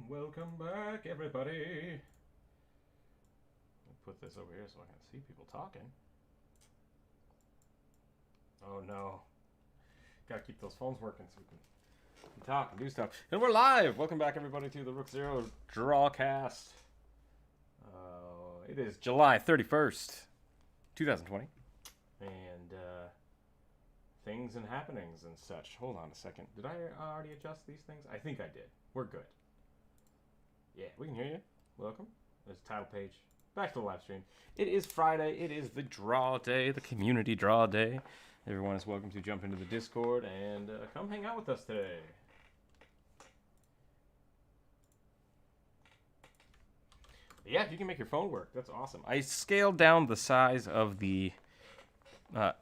Welcome back, everybody. I'll put this over here so I can see people talking. Oh no. Gotta keep those phones working so we can talk and do stuff. And we're live! Welcome back, everybody, to the Rookzer0 Drawcast. It is July 31st, 2020. And, things and happenings and such. Hold on a second. Did I already adjust these things? I think I did. We're good. Yeah, we can hear you. Welcome. There's the title page. Back to the live stream. It is Friday. It is the draw day, the community draw day. Everyone is welcome to jump into the Discord and come hang out with us today. Yeah, if you can make your phone work, that's awesome. I scaled down the size of the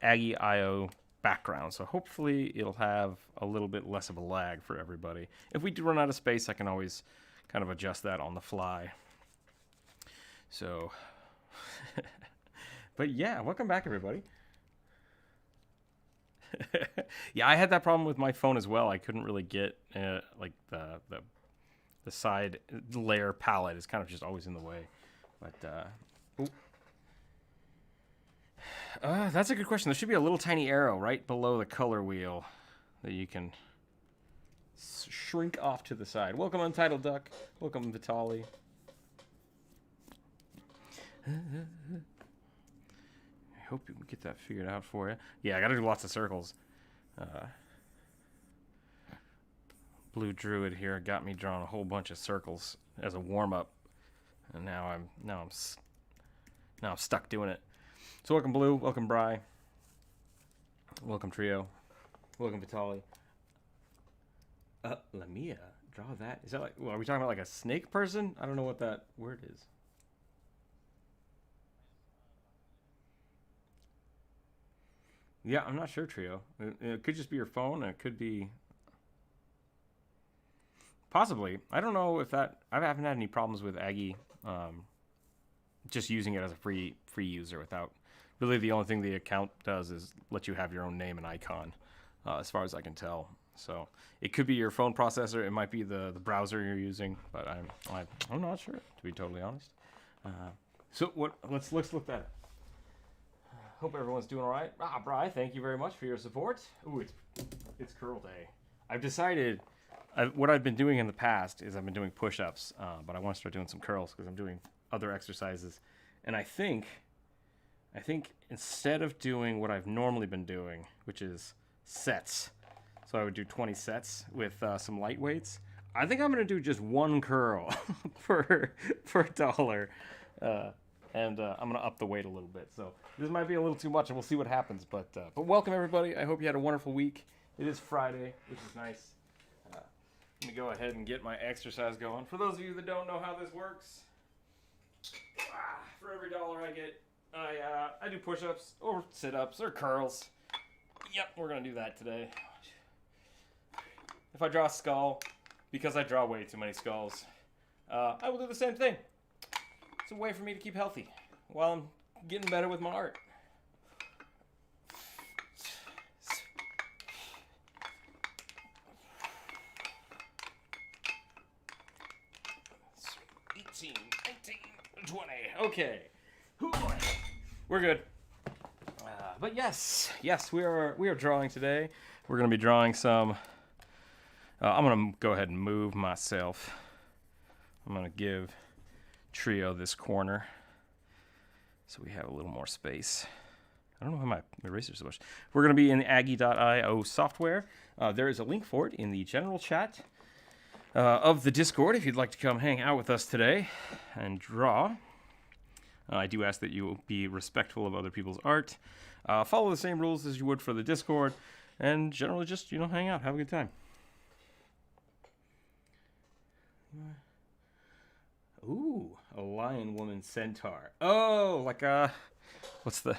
Aggie IO background, so hopefully it'll have a little bit less of a lag for everybody. If we do run out of space, I can always kind of adjust that on the fly. So, but yeah, welcome back, everybody. Yeah, I had that problem with my phone as well. I couldn't really get like the side layer palette is kind of just always in the way. But that's a good question. There should be a little tiny arrow right below the color wheel that you can shrink off to the side. Welcome, Untitled Duck. Welcome, Vitali. I hope you can get that figured out for you. Yeah, I gotta do lots of circles. Blue Druid here got me drawing a whole bunch of circles as a warm-up, and now I'm stuck doing it. So welcome, Blue. Welcome, Bry. Welcome, Trio. Welcome, Vitali. Lamia, draw that. Is that like? Well, are we talking about like a snake person? I don't know what that word is. Yeah, I'm not sure, Trio. It could just be your phone. It could be possibly. I don't know if that. I haven't had any problems with Aggie. Just using it as a free user without. Really, the only thing the account does is let you have your own name and icon, as far as I can tell. So it could be your phone processor. It might be the browser you're using, but I'm not sure, to be totally honest. So what? Let's look at it. Hope everyone's doing all right. Bri, thank you very much for your support. Ooh, it's curl day. I've decided what I've been doing in the past is I've been doing push-ups, but I want to start doing some curls because I'm doing other exercises. And I think instead of doing what I've normally been doing, which is sets, so I would do 20 sets with some light weights, I think I'm going to do just one curl for $1. And I'm going to up the weight a little bit. So this might be a little too much, and we'll see what happens. But welcome, everybody. I hope you had a wonderful week. It is Friday, which is nice. Let me go ahead and get my exercise going. For those of you that don't know how this works, for every $1 I get, I do push-ups or sit-ups or curls. Yep, we're going to do that today. If I draw a skull, because I draw way too many skulls, I will do the same thing. It's a way for me to keep healthy while I'm getting better with my art. $18, $19, $20. Okay. We're good. But yes, we are drawing today. We're going to be drawing some. I'm going to go ahead and move myself. I'm going to give Trio this corner so we have a little more space. I don't know how my eraser's so much. We're going to be in Aggie.io software. There is a link for it in the general chat of the Discord if you'd like to come hang out with us today and draw. I do ask that you be respectful of other people's art. Follow the same rules as you would for the Discord, and generally just, hang out, have a good time. Ooh, a lion woman centaur. Oh, like what's the?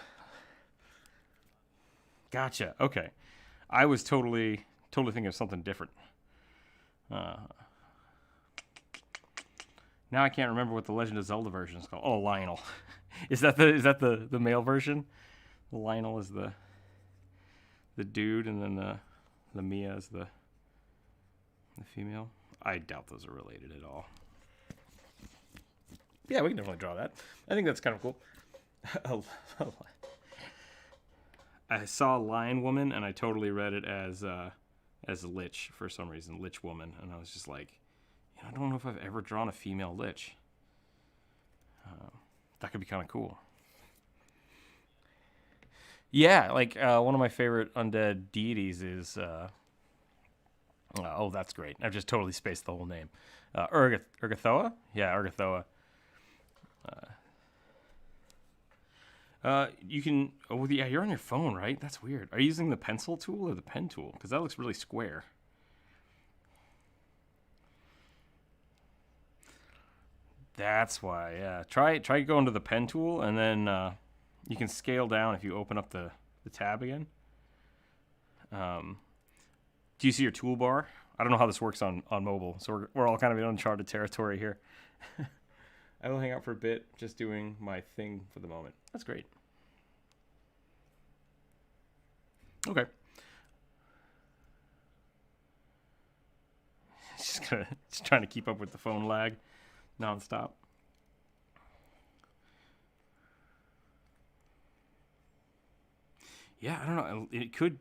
Gotcha. Okay, I was totally thinking of something different. Now I can't remember what the Legend of Zelda version is called. Oh, Lionel. Is that the male version? Lionel is the dude, and then the Mia is the female. I doubt those are related at all. Yeah, we can definitely draw that. I think that's kind of cool. I saw Lion Woman, and I totally read it as Lich for some reason, Lich Woman, and I was just like, I don't know if I've ever drawn a female Lich. That could be kind of cool. Yeah, like one of my favorite undead deities is. Oh, that's great! I've just totally spaced the whole name. Urgathoa? Yeah, Urgathoa. You can. Oh, yeah, you're on your phone, right? That's weird. Are you using the pencil tool or the pen tool? Because that looks really square. That's why. Yeah. Try going to the pen tool, and then you can scale down if you open up the tab again. Do you see your toolbar? I don't know how this works on mobile, so we're all kind of in uncharted territory here. I will hang out for a bit, just doing my thing for the moment. That's great. Okay. Just trying to keep up with the phone lag nonstop. Yeah, I don't know. It could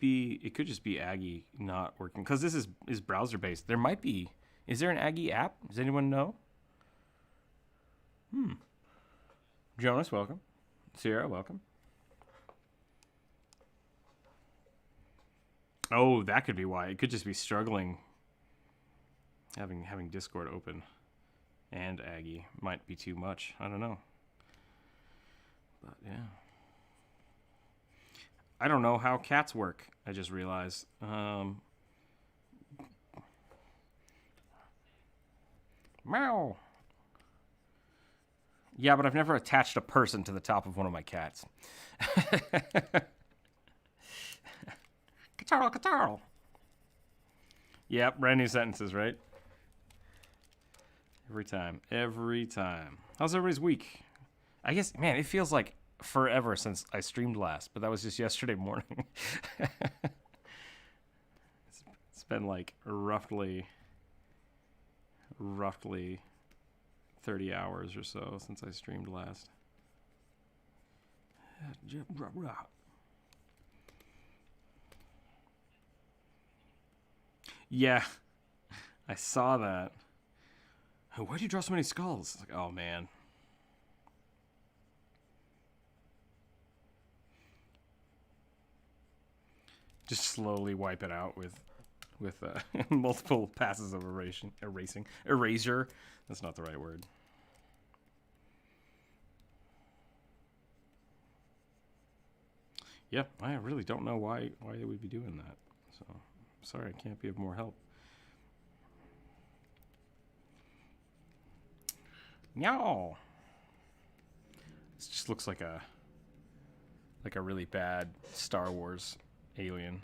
just be Aggie not working because this is browser based. There might be. Is there an Aggie app? Does anyone know? Jonas, welcome. Sierra, welcome. Oh, that could be why. It could just be struggling. Having Discord open and Aggie might be too much. I don't know. But yeah. I don't know how cats work. I just realized. Meow. Yeah, but I've never attached a person to the top of one of my cats. Catarl. Yep, brand new sentences, right? Every time. How's everybody's week? I guess, man, it feels like forever since I streamed last, but that was just yesterday morning. It's been like roughly 30 hours or so since I streamed last. Yeah, I saw that. Why'd you draw so many skulls? It's like, oh man. Just slowly wipe it out with multiple passes of erasure. That's not the right word. Yeah, I really don't know why they would be doing that. So, sorry, I can't be of more help. Meow. This just looks like a really bad Star Wars alien.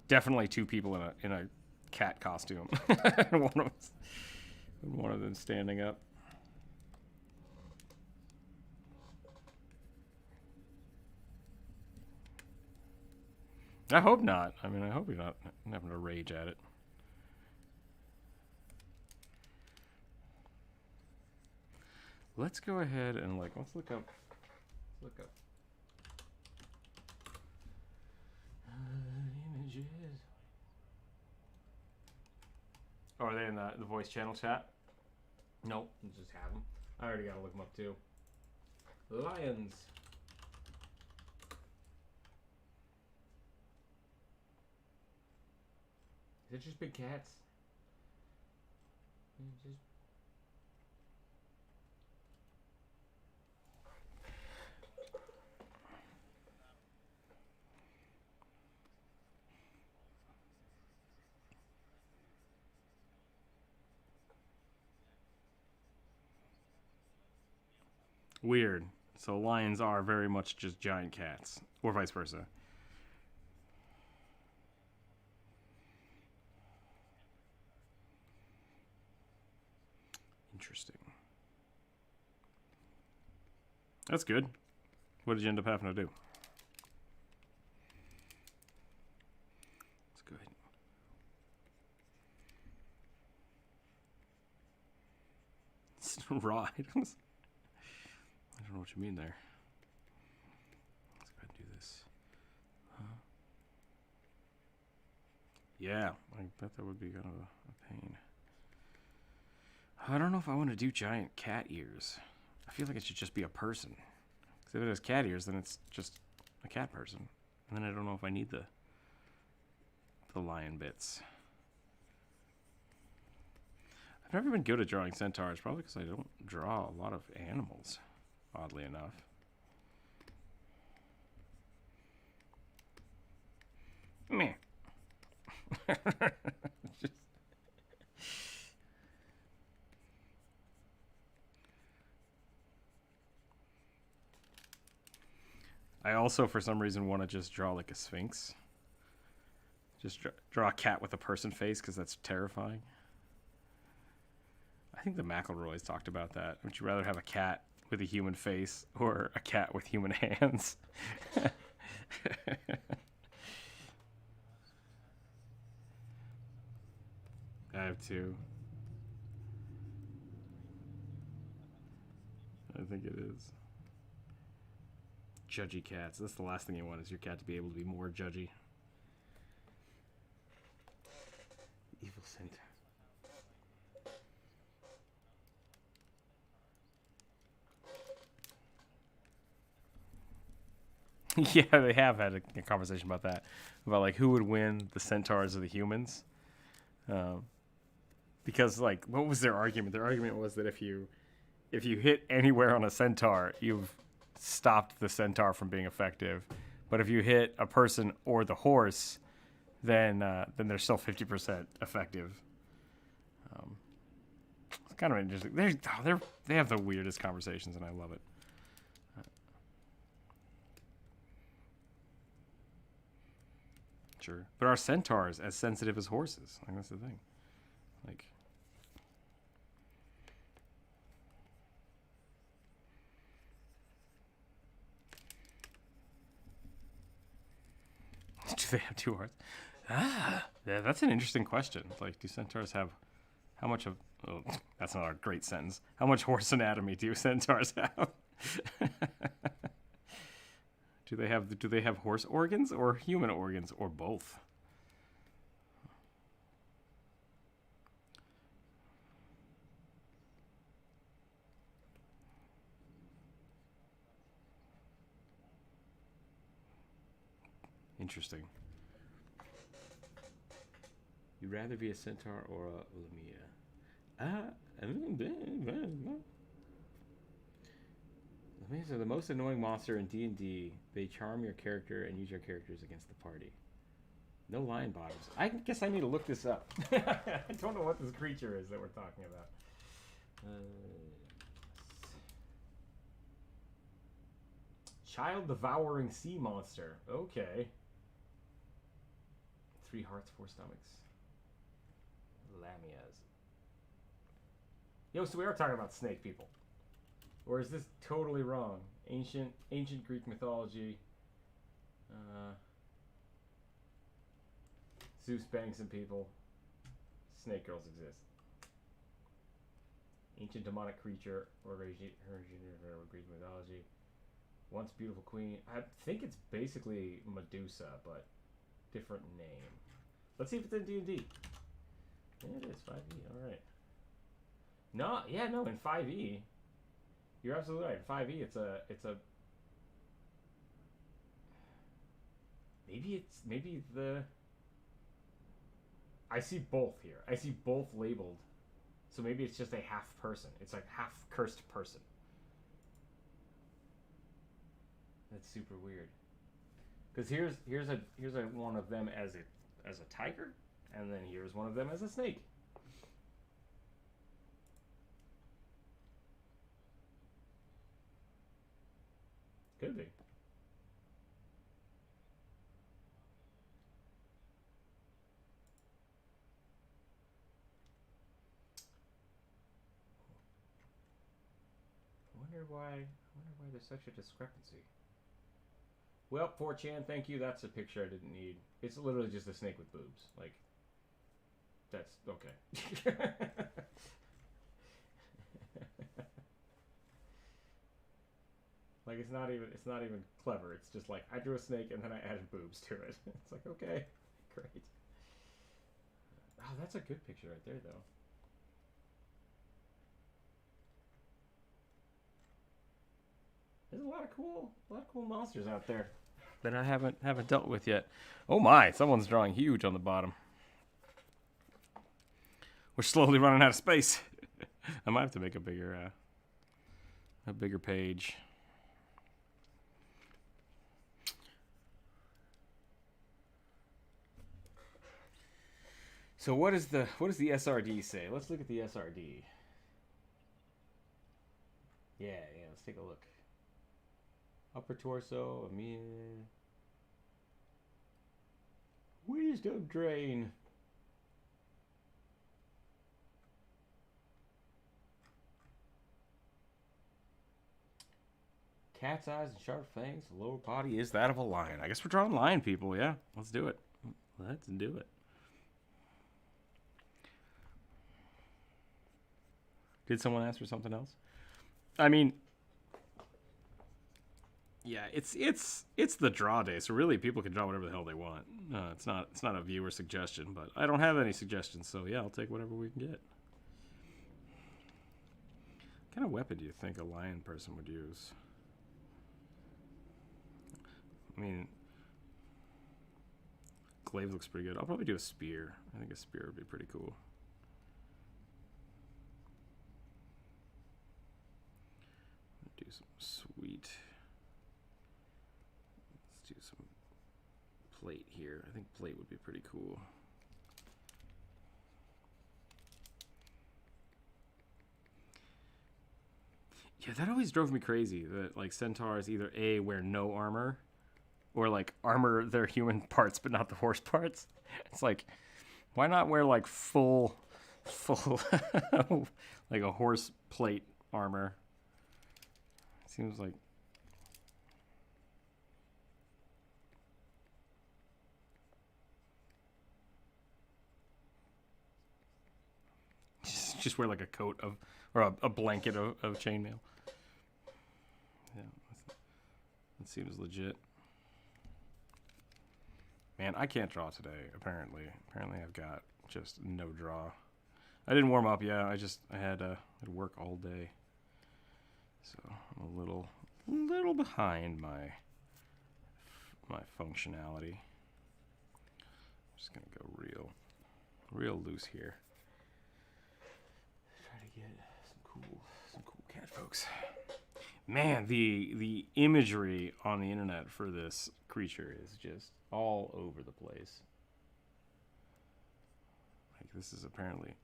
Definitely two people in a cat costume. one of them standing up. I hope not. I mean, I hope you're not having to rage at it. Let's go ahead and let's look up. Images. Oh, are they in the voice channel chat? Nope, just have them. I already gotta look them up too. Lions. Is it just big cats? Weird. So lions are very much just giant cats, or vice versa. Interesting. That's good. What did you end up having to do? That's good. Raw items? I don't know what you mean there. Let's go ahead and do this. Yeah, I bet that would be kind of a pain. I don't know if I want to do giant cat ears. I feel like it should just be a person. Because if it has cat ears, then it's just a cat person. And then I don't know if I need the lion bits. I've never been good at drawing centaurs, probably because I don't draw a lot of animals, oddly enough. Meh. Just... I also, for some reason, want to just draw like a sphinx. Just draw a cat with a person face, because that's terrifying. I think the McElroys talked about that. Would you rather have a cat with a human face or a cat with human hands? I have two. I think it is. Judgy cats. That's the last thing you want, is your cat to be able to be more judgy. Evil centaur. Yeah, they have had a conversation about that. About, like, who would win, the centaurs or the humans. Because, like, what was their argument? Their argument was that if you hit anywhere on a centaur, you've stopped the centaur from being effective. But if you hit a person or the horse, then they're still 50% effective. It's kind of interesting. They have the weirdest conversations, and I love it. Sure, but are centaurs as sensitive as horses? Like, that's the thing. Like, do they have two hearts? Yeah, that's an interesting question. Like, do centaurs have how much of? Oh, that's not a great sentence. How much horse anatomy do centaurs have? Do they have horse organs or human organs or both? Interesting. You'd rather be a centaur or a lamia? Lamias are the most annoying monster in D&D. They charm your character and use your characters against the party. No lion bottoms. I guess I need to look this up. I don't know what this creature is that we're talking about. Child devouring sea monster. Okay. 3 hearts, 4 stomachs. Lamias. Yo, so we are talking about snake people. Or is this totally wrong? Ancient Greek mythology. Zeus banged some people. Snake girls exist. Ancient demonic creature or Greek mythology. Once beautiful queen. I think it's basically Medusa, but different name. Let's see if it's in D&D. Yeah, it is 5e. All right. No, yeah, no, in 5e. You're absolutely right. 5e, it's a. Maybe the. I see both here. I see both labeled, so maybe it's just a half person. It's like half cursed person. That's super weird. Because here's a one of them as a tiger, and then here's one of them as a snake. Could be. I wonder why there's such a discrepancy. Well, 4chan, thank you. That's a picture I didn't need. It's literally just a snake with boobs. Like, that's okay. Like it's not even clever. It's just like I drew a snake and then I added boobs to it. It's like, okay, great. Oh, that's a good picture right there, though. There's a lot of cool monsters out there that I haven't dealt with yet. Oh my, someone's drawing huge on the bottom. We're slowly running out of space. I might have to make a bigger page. So what does the SRD say? Let's look at the SRD. Yeah, let's take a look. Upper torso, wisdom drain. Cat's eyes and sharp fangs. The lower body is that of a lion. I guess we're drawing lion people, yeah. Let's do it. Let's do it. Did someone ask for something else? I mean, yeah, it's the draw day, so really people can draw whatever the hell they want. It's not a viewer suggestion, but I don't have any suggestions, so yeah, I'll take whatever we can get. What kind of weapon do you think a lion person would use? I mean, glaive looks pretty good. I'll probably do a spear. I think a spear would be pretty cool. Do some sweet. Let's do some plate here. I think plate would be pretty cool. Yeah, that always drove me crazy that like centaurs either A, wear no armor, or like armor their human parts but not the horse parts. It's like, why not wear like full like a horse plate armor? Seems like just wear like a coat of or a blanket of chainmail. Yeah, that seems legit. Man, I can't draw today. Apparently I've got just no draw. I didn't warm up. Yeah, I had work all day, so I'm a little behind my functionality. I'm just gonna go real loose here. Try to get some cool cat folks. Man, the imagery on the internet for this creature is just all over the place. Like this is apparently.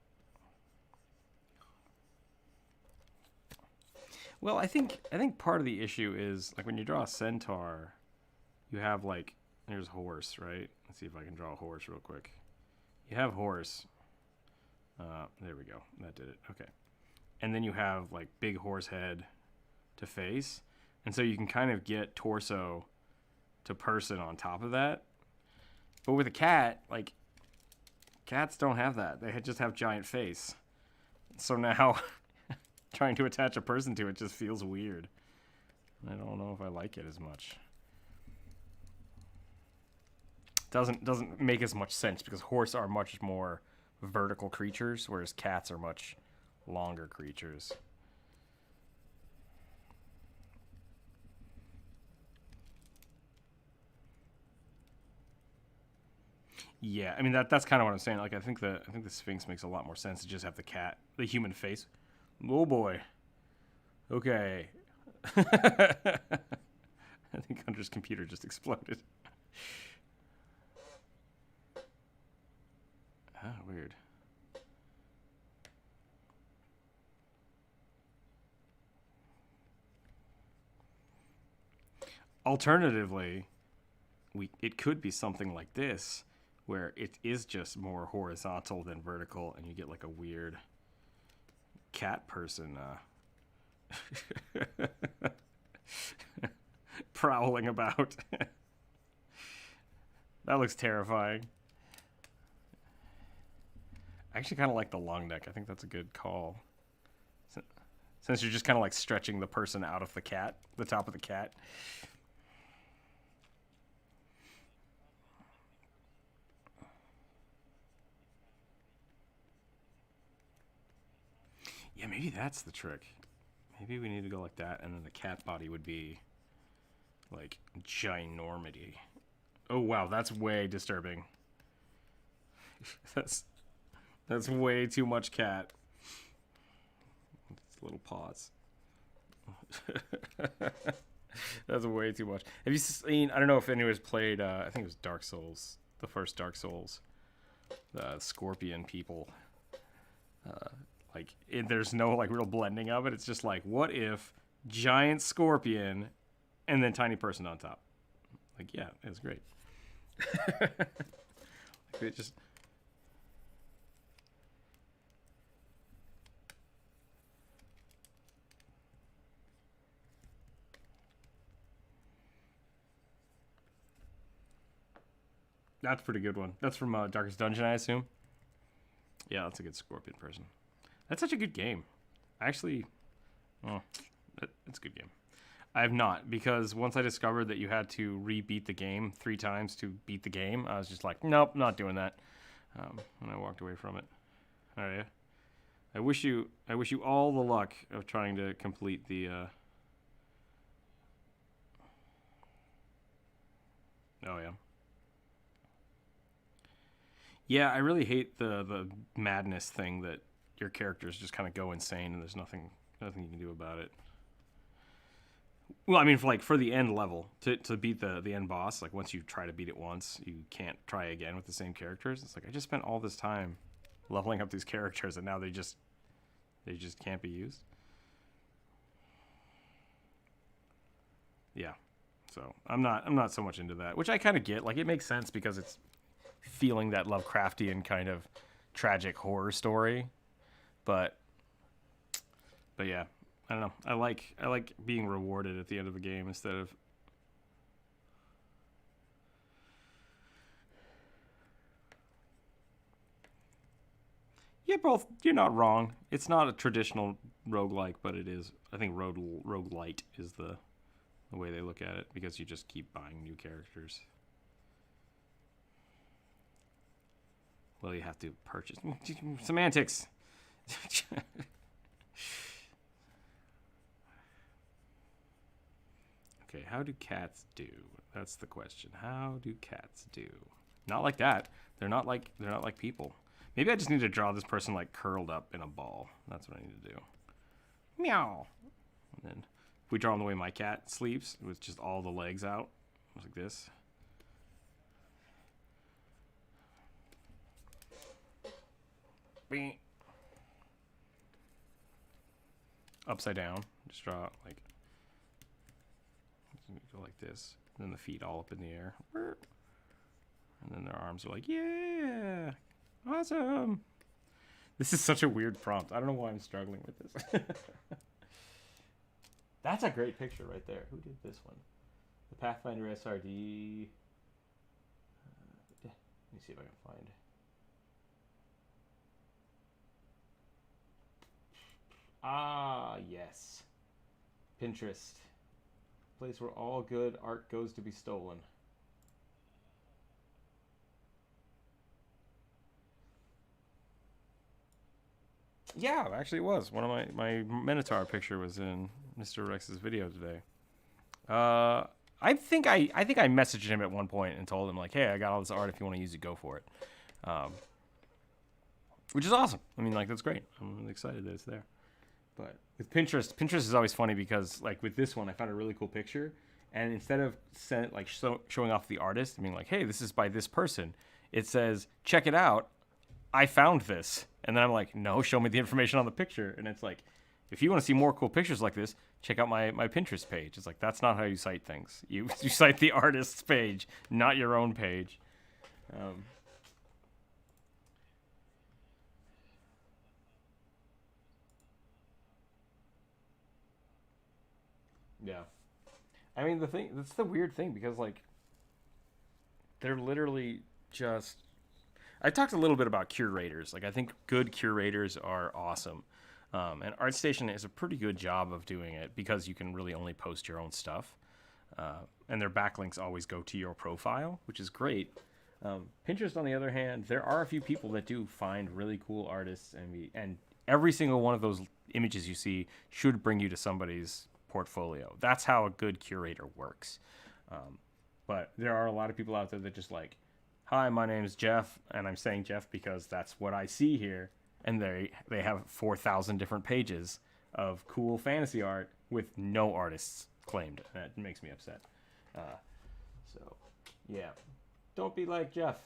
Well, I think part of the issue is like when you draw a centaur, you have like there's horse, right? Let's see if I can draw a horse real quick. You have horse. There we go. That did it. Okay. And then you have like big horse head to face, and so you can kind of get torso to person on top of that. But with a cat, like cats don't have that. They just have giant face. So now trying to attach a person to it just feels weird. I don't know if I like it as much. Doesn't make as much sense because horse are much more vertical creatures, whereas cats are much longer creatures. Yeah, I mean that's kind of what I'm saying. Like I think the Sphinx makes a lot more sense to just have the human face. Oh boy. Okay. I think Hunter's computer just exploded. Ah, weird. Alternatively, it could be something like this, where it is just more horizontal than vertical, and you get like a weird cat person prowling about. That looks terrifying. I actually kind of like the long neck. I think that's a good call. since you're just kind of like stretching the person out of the cat, the top of the cat. Yeah, maybe that's the trick. Maybe we need to go like that, and then the cat body would be like ginormity. Oh wow, that's way disturbing. That's way too much cat. It's a little pause. That's way too much. Have you seen? I don't know if anyone's played. I think it was Dark Souls, the first Dark Souls. The Scorpion people. There's no like real blending of it. It's just like, what if giant scorpion and then tiny person on top? Like, yeah, it's great. It just. That's a pretty good one. That's from Darkest Dungeon, I assume. Yeah, that's a good scorpion person. That's such a good game. Actually, it's a good game. I have not, because once I discovered that you had to rebeat the game 3 times to beat the game, I was just like, nope, not doing that. And I walked away from it. All right. I wish you all the luck of trying to complete the. Oh yeah. Yeah, I really hate the madness thing that your characters just kind of go insane and there's nothing you can do about it. Well, I mean, for the end level, to beat the end boss, like once you try to beat it once, you can't try again with the same characters. It's like, I just spent all this time leveling up these characters and now they just can't be used. Yeah. So I'm not so much into that, which I kind of get. Like, it makes sense because it's feeling that Lovecraftian kind of tragic horror story, but yeah, I don't know. I like being rewarded at the end of the game instead of. Yeah, both. You're not wrong. It's not a traditional roguelike, but it is. I think roguelite is the way they look at it, because you just keep buying new characters. Well, you have to purchase. Semantics. Okay, how do cats do? That's the question. How do cats do? Not like that. They're not like people. Maybe I just need to draw this person like curled up in a ball. That's what I need to do. Meow. And then if we draw them the way my cat sleeps, with just all the legs out, like this. Upside down. Just draw like, go like this. And then the feet all up in the air. And then their arms are like, yeah, awesome. This is such a weird prompt. I don't know why I'm struggling with this. That's a great picture right there. Who did this one? The Pathfinder SRD. Let me see if I can find. Ah, yes. Pinterest. Place where all good art goes to be stolen. Yeah, actually it was. One of my Minotaur picture was in Mr. Rex's video today. I think I messaged him at one point and told him, like, hey, I got all this art. If you want to use it, go for it. Which is awesome. I mean, like, that's great. I'm really excited that it's there. But with Pinterest is always funny because, like, with this one, I found a really cool picture. And instead of showing off the artist, I mean, like, hey, this is by this person, it says, check it out. I found this. And then I'm like, no, show me the information on the picture. And it's like, if you want to see more cool pictures like this, check out my Pinterest page. It's like, that's not how you cite things. You cite the artist's page, not your own page. Yeah. I mean, that's the weird thing, because, like, they're literally just. I talked a little bit about curators. Like, I think good curators are awesome. And ArtStation is a pretty good job of doing it because you can really only post your own stuff. And their backlinks always go to your profile, which is great. Pinterest, on the other hand, there are a few people that do find really cool artists, and every single one of those images you see should bring you to somebody's portfolio. That's how a good curator works. But there are a lot of people out there that just like, hi, my name is Jeff, and I'm saying Jeff because that's what I see here. And they have 4,000 different pages of cool fantasy art with no artists claimed. That makes me upset. So, yeah. Don't be like Jeff.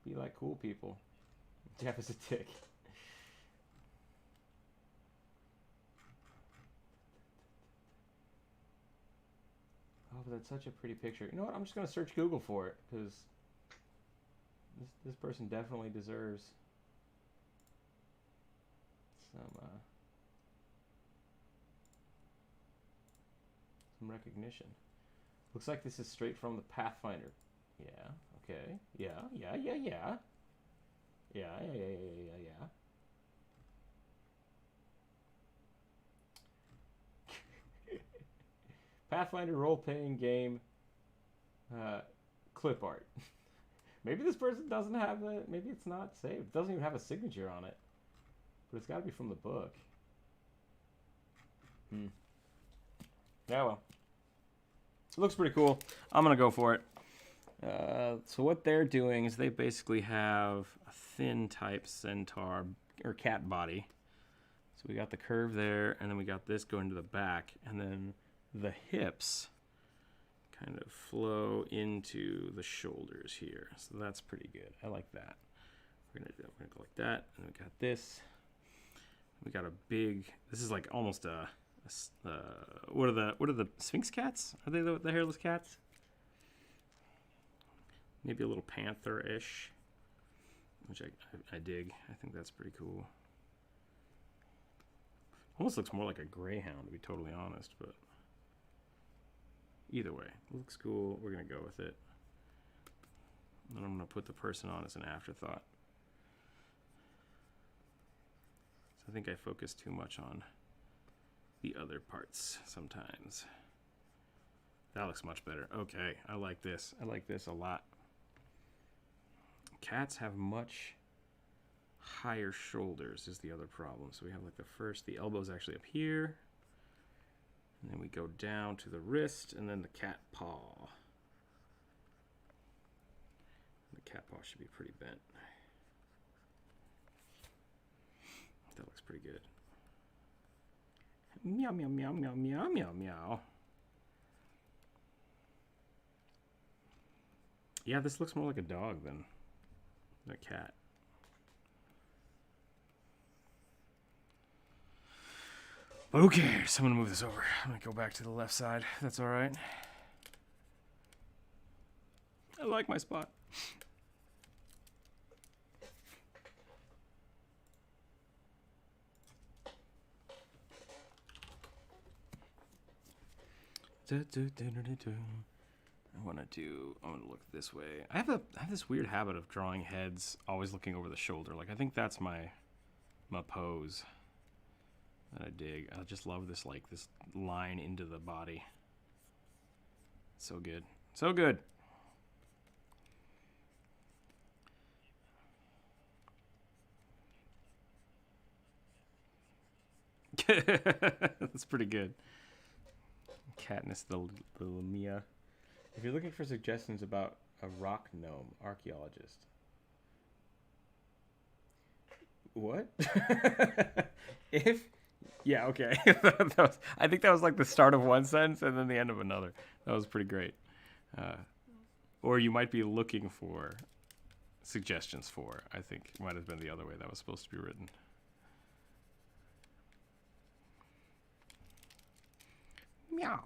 Be like cool people. Jeff is a tick. Oh, but that's such a pretty picture. You know what? I'm just going to search Google for it because this person definitely deserves some recognition. Looks like this is straight from the Pathfinder. Yeah, okay. Yeah. Pathfinder role-playing game clip art. Maybe this person doesn't have it. Maybe it's not saved. It doesn't even have a signature on it. But it's got to be from the book. Yeah, well. It looks pretty cool. I'm going to go for it. So what they're doing is they basically have a thin type centaur or cat body. So we got the curve there, and then we got this going to the back, and then the hips kind of flow into the shoulders here. So that's pretty good. I like that. We're gonna go like that, and we got this. We got a big. This is like almost what are the Sphinx cats? Are they the hairless cats? Maybe a little panther-ish, which I dig. I think that's pretty cool. Almost looks more like a greyhound, to be totally honest, but either way, it looks cool. We're gonna go with it. And I'm gonna put the person on as an afterthought. So I think I focus too much on the other parts sometimes. That looks much better. Okay, I like this. I like this a lot. Cats have much higher shoulders is the other problem. So we have like the elbow's actually up here. And then we go down to the wrist and then the cat paw. The cat paw should be pretty bent. That looks pretty good. Meow, meow, meow, meow, meow, meow, meow. Yeah, this looks more like a dog than a cat. But who cares? I'm going to move this over. I'm going to go back to the left side. That's all right. I like my spot. I want to look this way. I have this weird habit of drawing heads, always looking over the shoulder. Like, I think that's my pose that I dig. I just love this, like, this line into the body. So good. So good. That's pretty good. Katniss the Lamia. If you're looking for suggestions about a rock gnome archaeologist. What? Yeah, okay. I think that was like the start of one sentence and then the end of another. That was pretty great. Or you might be looking for suggestions for. I think it might have been the other way that was supposed to be written. Meow.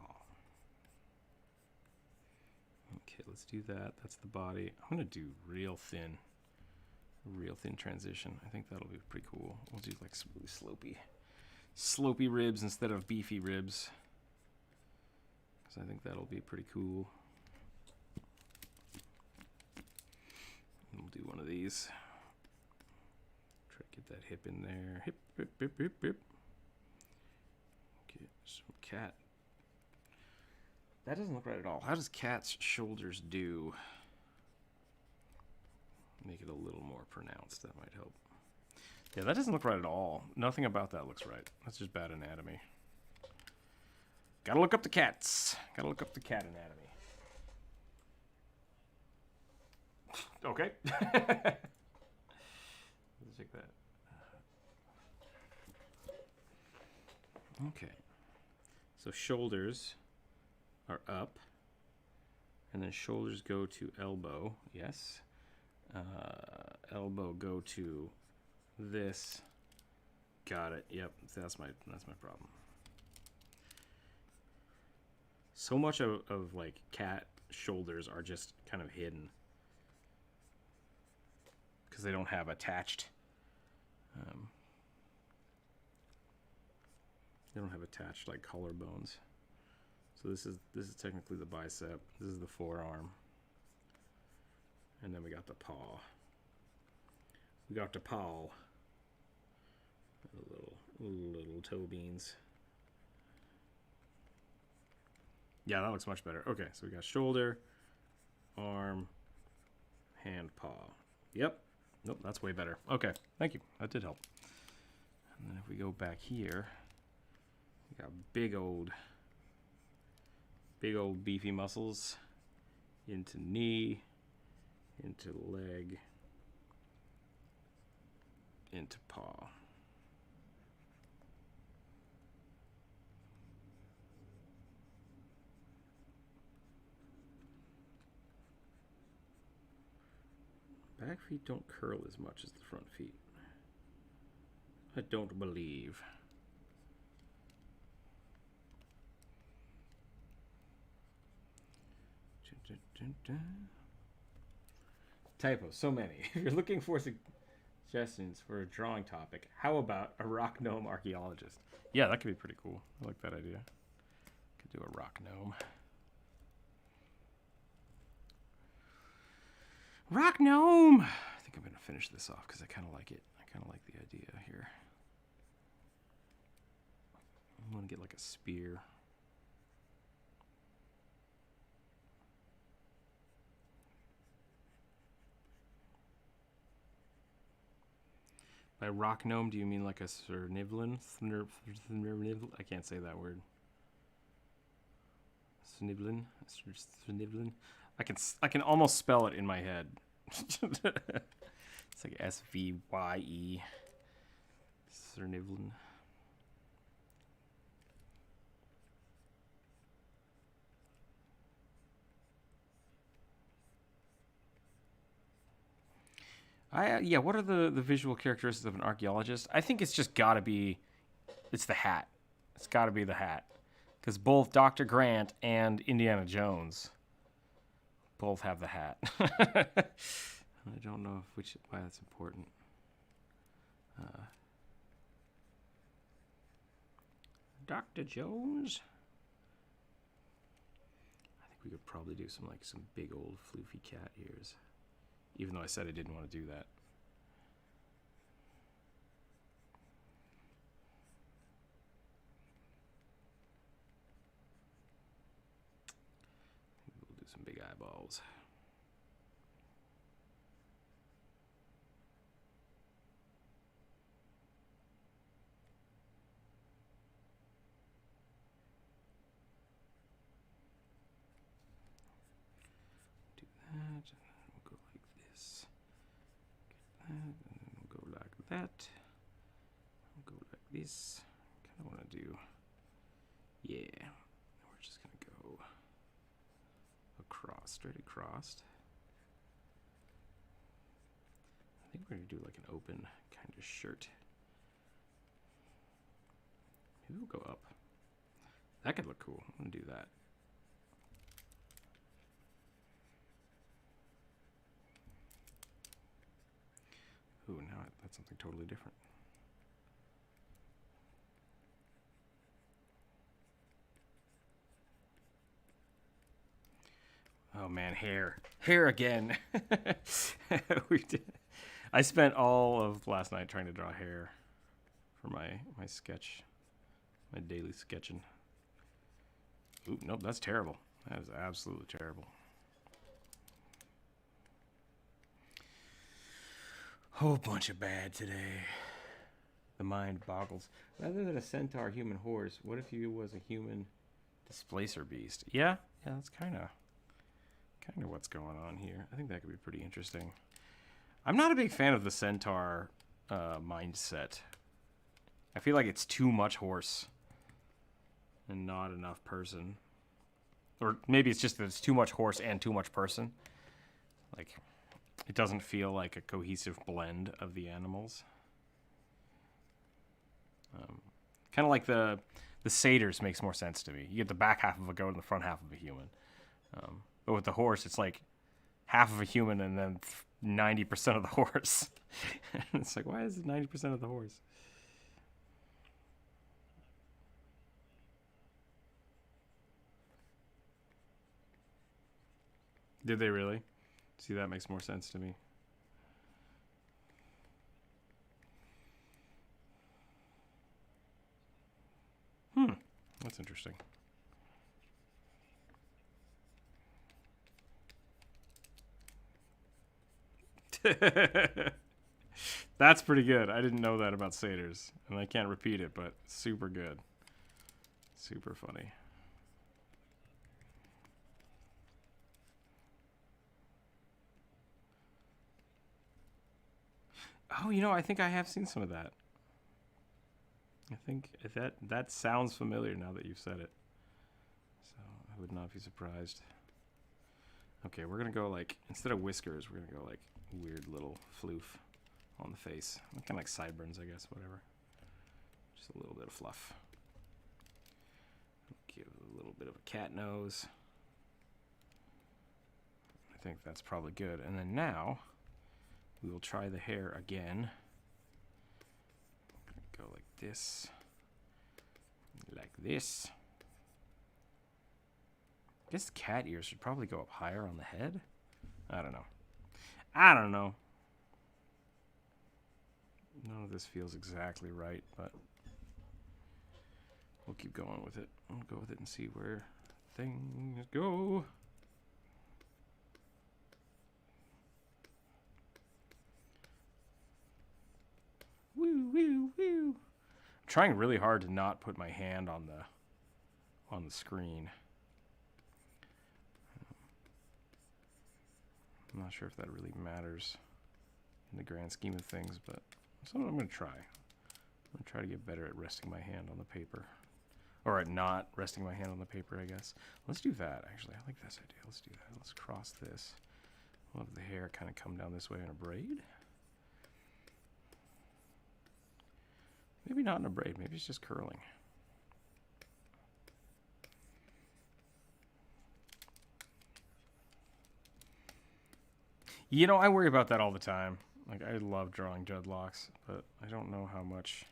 Okay, let's do that. That's the body. I'm going to do real thin transition. I think that'll be pretty cool. We'll do like some really slopey ribs instead of beefy ribs. Because I think that'll be pretty cool. And we'll do one of these. Try to get Get that hip in there. Hip, hip, hip, hip, hip. Get some cat. That doesn't look right at all. How does cat's shoulders do? Make it a little more pronounced. That might help. Yeah, that doesn't look right at all. Nothing about that looks right. That's just bad anatomy. Gotta look up the cats. Gotta look up the cat anatomy. Okay. Let's check that. Okay. So shoulders are up. And then shoulders go to elbow. Yes. Elbow go to this. Got it. Yep. That's my problem. So much of like cat shoulders are just kind of hidden because they don't have attached. They don't have attached like collarbones. So this is technically the bicep. This is the forearm, and then we got the paw. We got the paw. Little toe beans. Yeah, that looks much better. Okay, so we got shoulder, arm, hand, paw. Yep. Nope, that's way better. Okay, thank you. That did help. And then if we go back here, we got big old beefy muscles into knee, into leg, into paw. Back feet don't curl as much as the front feet. I don't believe. Typos, so many. If you're looking for suggestions for a drawing topic, how about a rock gnome archaeologist? Yeah, that could be pretty cool. I like that idea. Could do a rock gnome. Rock gnome! I think I'm going to finish this off because I kind of like it. I kind of like the idea here. I'm going to get like a spear. By rock gnome, do you mean like a Snivlin? I can't say that word. Snivlin? Snivlin? I can almost spell it in my head. It's like S-V-Y-E. Snivlin. Yeah, what are the visual characteristics of an archaeologist? I think it's just gotta be, it's the hat. It's gotta be the hat. Because both Dr. Grant and Indiana Jones both have the hat. I don't know why that's important. Dr. Jones? I think we could probably do some big old floofy cat ears. Even though I said I didn't want to do that. We'll do some big eyeballs. Do that. We'll go like this. And then we'll go like that. We'll go like this. Kind of want to do, yeah. We're just gonna go across, straight across. I think we're gonna do like an open kind of shirt. Maybe we'll go up. That could look cool. I'm gonna do that. Ooh, now that's something totally different. Oh man, hair. Hair again. I spent all of last night trying to draw hair for my sketch, my daily sketching. Ooh, nope, that's terrible. That is absolutely terrible. Whole bunch of bad today. The mind boggles. Rather than a centaur human horse, what if you was a human displacer beast? Yeah, that's kind of what's going on here. I think that could be pretty interesting. I'm not a big fan of the centaur mindset. I feel like it's too much horse and not enough person. Or maybe it's just that it's too much horse and too much person. Like, it doesn't feel like a cohesive blend of the animals. Kind of like the satyrs makes more sense to me. You get the back half of a goat and the front half of a human. But with the horse, it's like half of a human and then 90% of the horse. It's like, why is it 90% of the horse? Did they really? See, that makes more sense to me. That's interesting. That's pretty good. I didn't know that about satyrs, and I can't repeat it, but super good. Super funny. Oh, I think I have seen some of that. I think that sounds familiar now that you've said it. So I would not be surprised. Okay, we're going to go like, instead of whiskers, we're going to go like weird little floof on the face. Kind of like sideburns, I guess, whatever. Just a little bit of fluff. Give a little bit of a cat nose. I think that's probably good. And then now, we will try the hair again. Go like this. Like this. I guess cat ears should probably go up higher on the head. I don't know. None of this feels exactly right, but we'll keep going with it. We'll go with it and see where things go. Woo, woo, woo. I'm trying really hard to not put my hand on the screen. I'm not sure if that really matters in the grand scheme of things, but something I'm going to try. I'm going to try to get better at resting my hand on the paper. Or at not resting my hand on the paper, I guess. Let's do that, actually. I like this idea. Let's do that. Let's cross this. We'll have the hair kind of come down this way in a braid. Maybe not in a braid. Maybe it's just curling. I worry about that all the time. Like, I love drawing dreadlocks, but I don't know how much.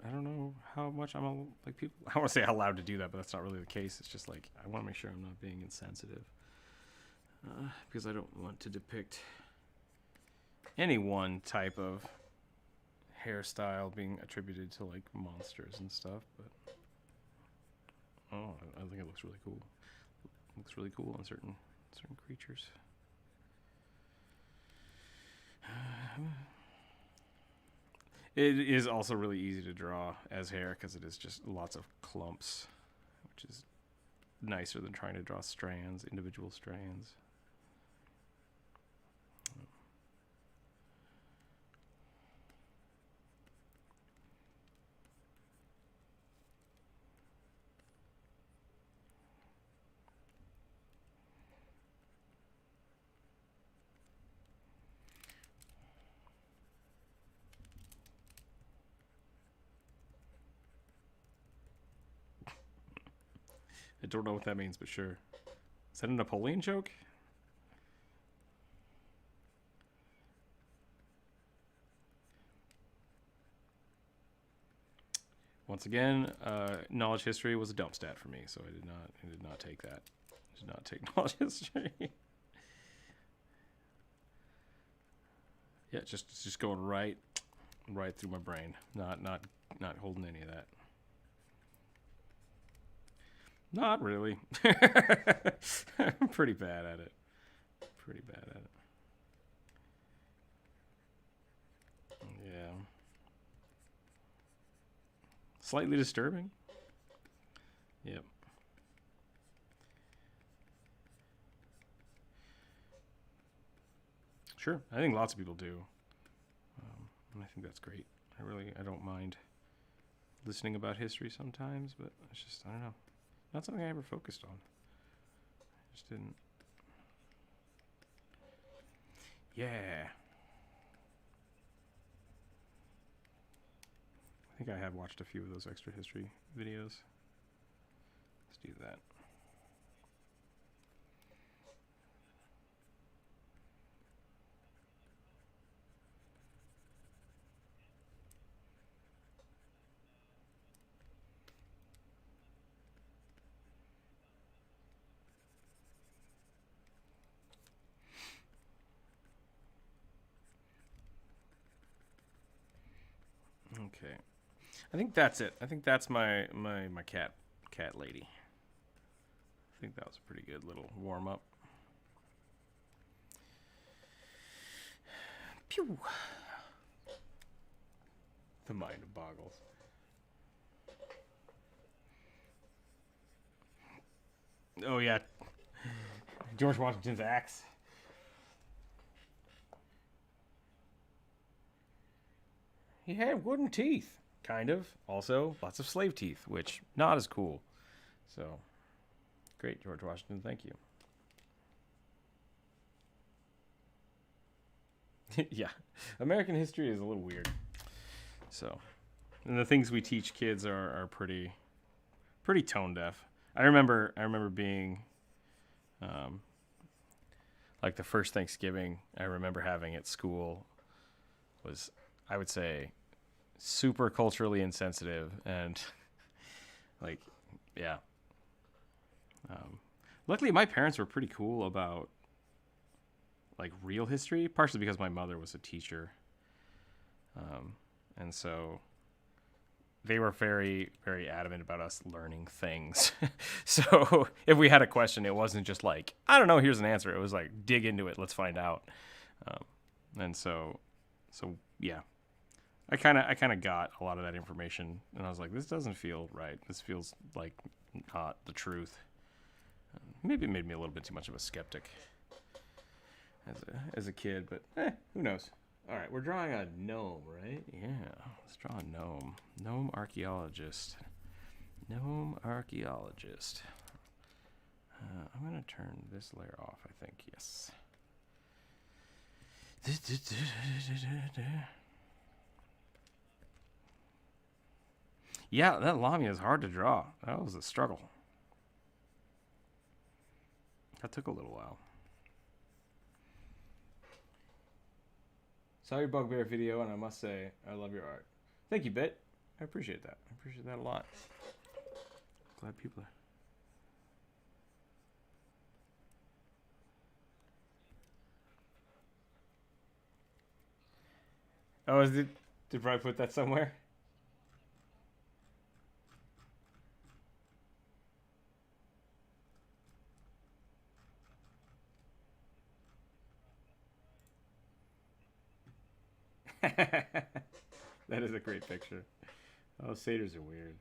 I don't know how much I'm like people. I want to say allowed to do that, but that's not really the case. It's just like I want to make sure I'm not being insensitive, because I don't want to depict any one type of hairstyle being attributed to like monsters and stuff. But I think it looks really cool. It looks really cool on certain creatures. It is also really easy to draw as hair because it is just lots of clumps, which is nicer than trying to draw strands, individual strands. I don't know what that means, but sure. Is that a Napoleon joke? Once again, knowledge history was a dump stat for me, so I did not take that. Did not take knowledge history. Yeah, just going right through my brain. Not holding any of that. Not really. I'm pretty bad at it. Yeah. Slightly disturbing. Yep. Sure. I think lots of people do. And I think that's great. I don't mind listening about history sometimes, but it's just, I don't know. Not something I ever focused on. I just didn't. Yeah. I think I have watched a few of those extra history videos. Let's do that. Okay. I think that's it. I think that's my cat lady. I think that was a pretty good little warm up. Pew. The mind boggles. Oh yeah. George Washington's axe. He had wooden teeth, kind of. Also, lots of slave teeth, which not as cool. So, great, George Washington. Thank you. Yeah, American history is a little weird. So, and the things we teach kids are pretty tone deaf. I remember being, like the first Thanksgiving I remember having at school was, I would say, super culturally insensitive and like, yeah. Luckily, my parents were pretty cool about like real history, partially because my mother was a teacher. And so they were very, very adamant about us learning things. So if we had a question, it wasn't just like, I don't know, here's an answer. It was like, dig into it, let's find out. And so yeah, I kind of got a lot of that information, and I was like, this doesn't feel right. This feels like not the truth. Maybe it made me a little bit too much of a skeptic as a kid, but who knows? All right, we're drawing a gnome, right? Yeah, let's draw a gnome. Gnome archaeologist. I'm going to turn this layer off, I think. Yes. Yeah, that Lamia is hard to draw. That was a struggle. That took a little while. Saw your bugbear video, and I must say, I love your art. Thank you, Bit. I appreciate that. I appreciate that a lot. Glad people are... Oh, is it? Did Brian put that somewhere? That is a great picture. Oh, satyrs are weird.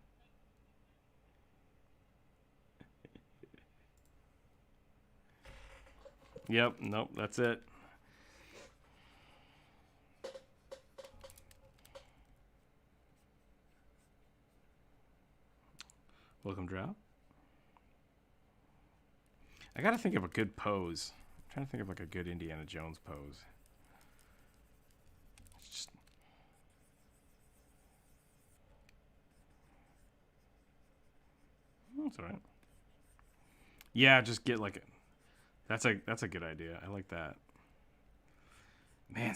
Yep, nope, that's it. Welcome, Drow. I gotta think of a good pose. I'm trying to think of like a good Indiana Jones pose. Just... That's all right. Yeah, just get like a... That's a good idea. I like that. Man,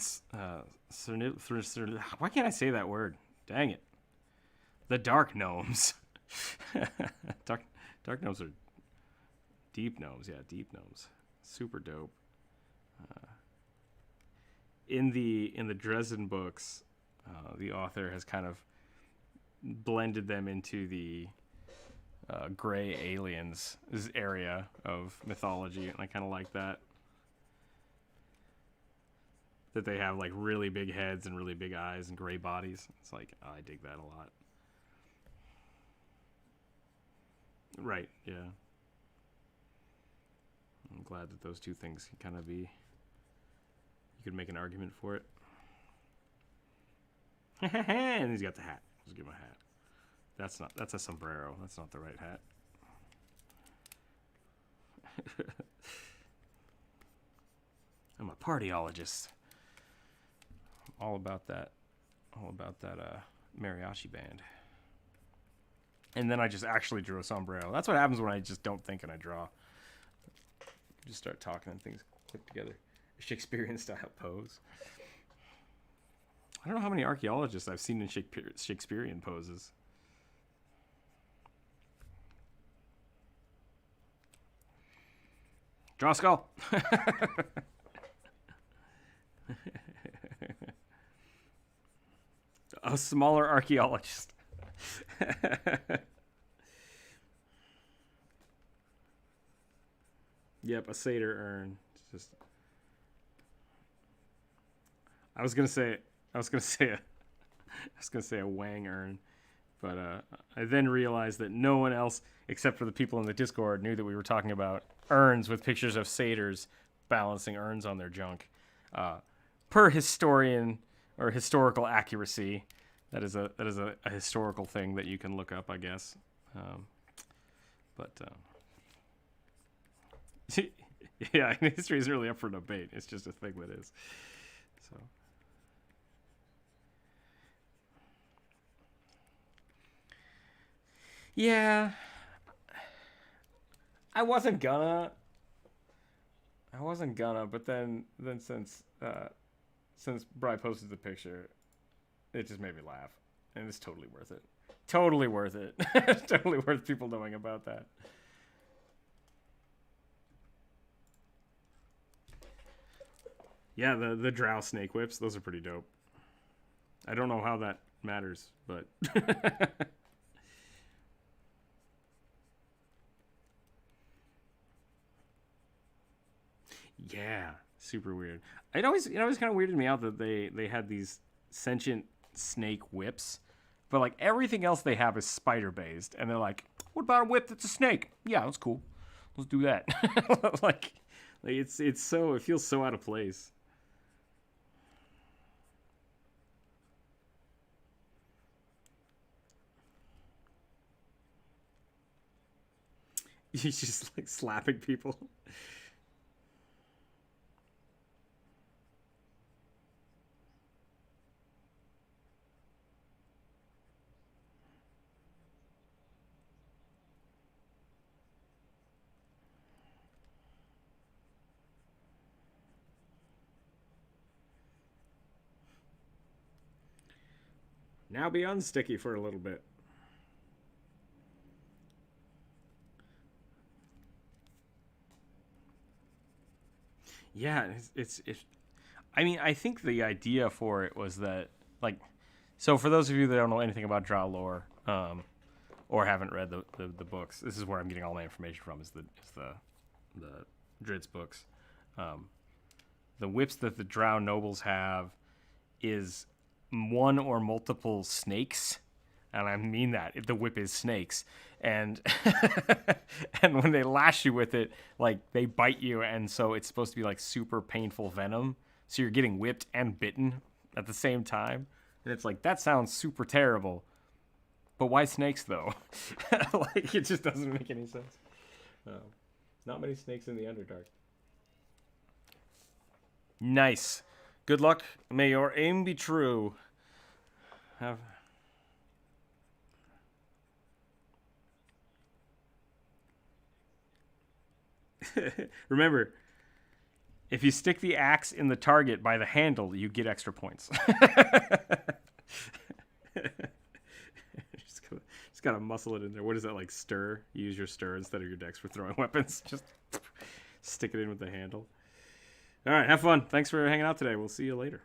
why can't I say that word? Dang it. The dark gnomes. Dark gnomes are Deep gnomes, yeah, deep gnomes. Super dope. In the Dresden books, the author has kind of blended them into the gray aliens area of mythology, and I kind of like that. That they have like really big heads and really big eyes and gray bodies. It's like, oh, I dig that a lot. Right, yeah. I'm glad that those two things can kind of be, you could make an argument for it. And he's got the hat. Let's give him a hat. That's a sombrero. That's not the right hat. I'm a partyologist. All about that mariachi band. And then I just actually drew a sombrero. That's what happens when I just don't think and I draw. Just start talking and things click together. A Shakespearean style pose. I don't know how many archaeologists I've seen in Shakespearean poses. Draw a skull. A smaller archaeologist. Yep, a satyr urn. It's just. I was gonna say a Wang urn, but I then realized that no one else except for the people in the Discord knew that we were talking about urns with pictures of satyrs balancing urns on their junk. Per historian or historical accuracy, that is a historical thing that you can look up, I guess. Yeah, history isn't really up for debate. It's just a thing that is. So. Yeah. I wasn't gonna, but then since Bri posted the picture, it just made me laugh, and it's totally worth it. Totally worth it. Totally worth people knowing about that. Yeah, the drow snake whips, those are pretty dope. I don't know how that matters, but yeah, super weird. It always kind of weirded me out that they had these sentient snake whips, but like everything else they have is spider based, and they're like, what about a whip that's a snake? Yeah, that's cool. Let's do that. like it feels so out of place. He's just like slapping people. Now be unsticky for a little bit. Yeah, it's I mean, I think the idea for it was that, like, so for those of you that don't know anything about drow lore, or haven't read the books, this is where I'm getting all my information from, is the Dritz books. The whips that the drow nobles have is one or multiple snakes, and I mean that. The whip is snakes, and and when they lash you with it, like, they bite you, and so it's supposed to be like super painful venom. So you're getting whipped and bitten at the same time, and it's like, that sounds super terrible. But why snakes though? Like, it just doesn't make any sense. Not many snakes in the Underdark. Nice. Good luck. May your aim be true. Remember, if you stick the axe in the target by the handle, you get extra points. just gotta muscle it in there. What is that, like stir? You use your stir instead of your dex for throwing weapons. Just stick it in with the handle. All right, have fun. Thanks for hanging out today. We'll see you later.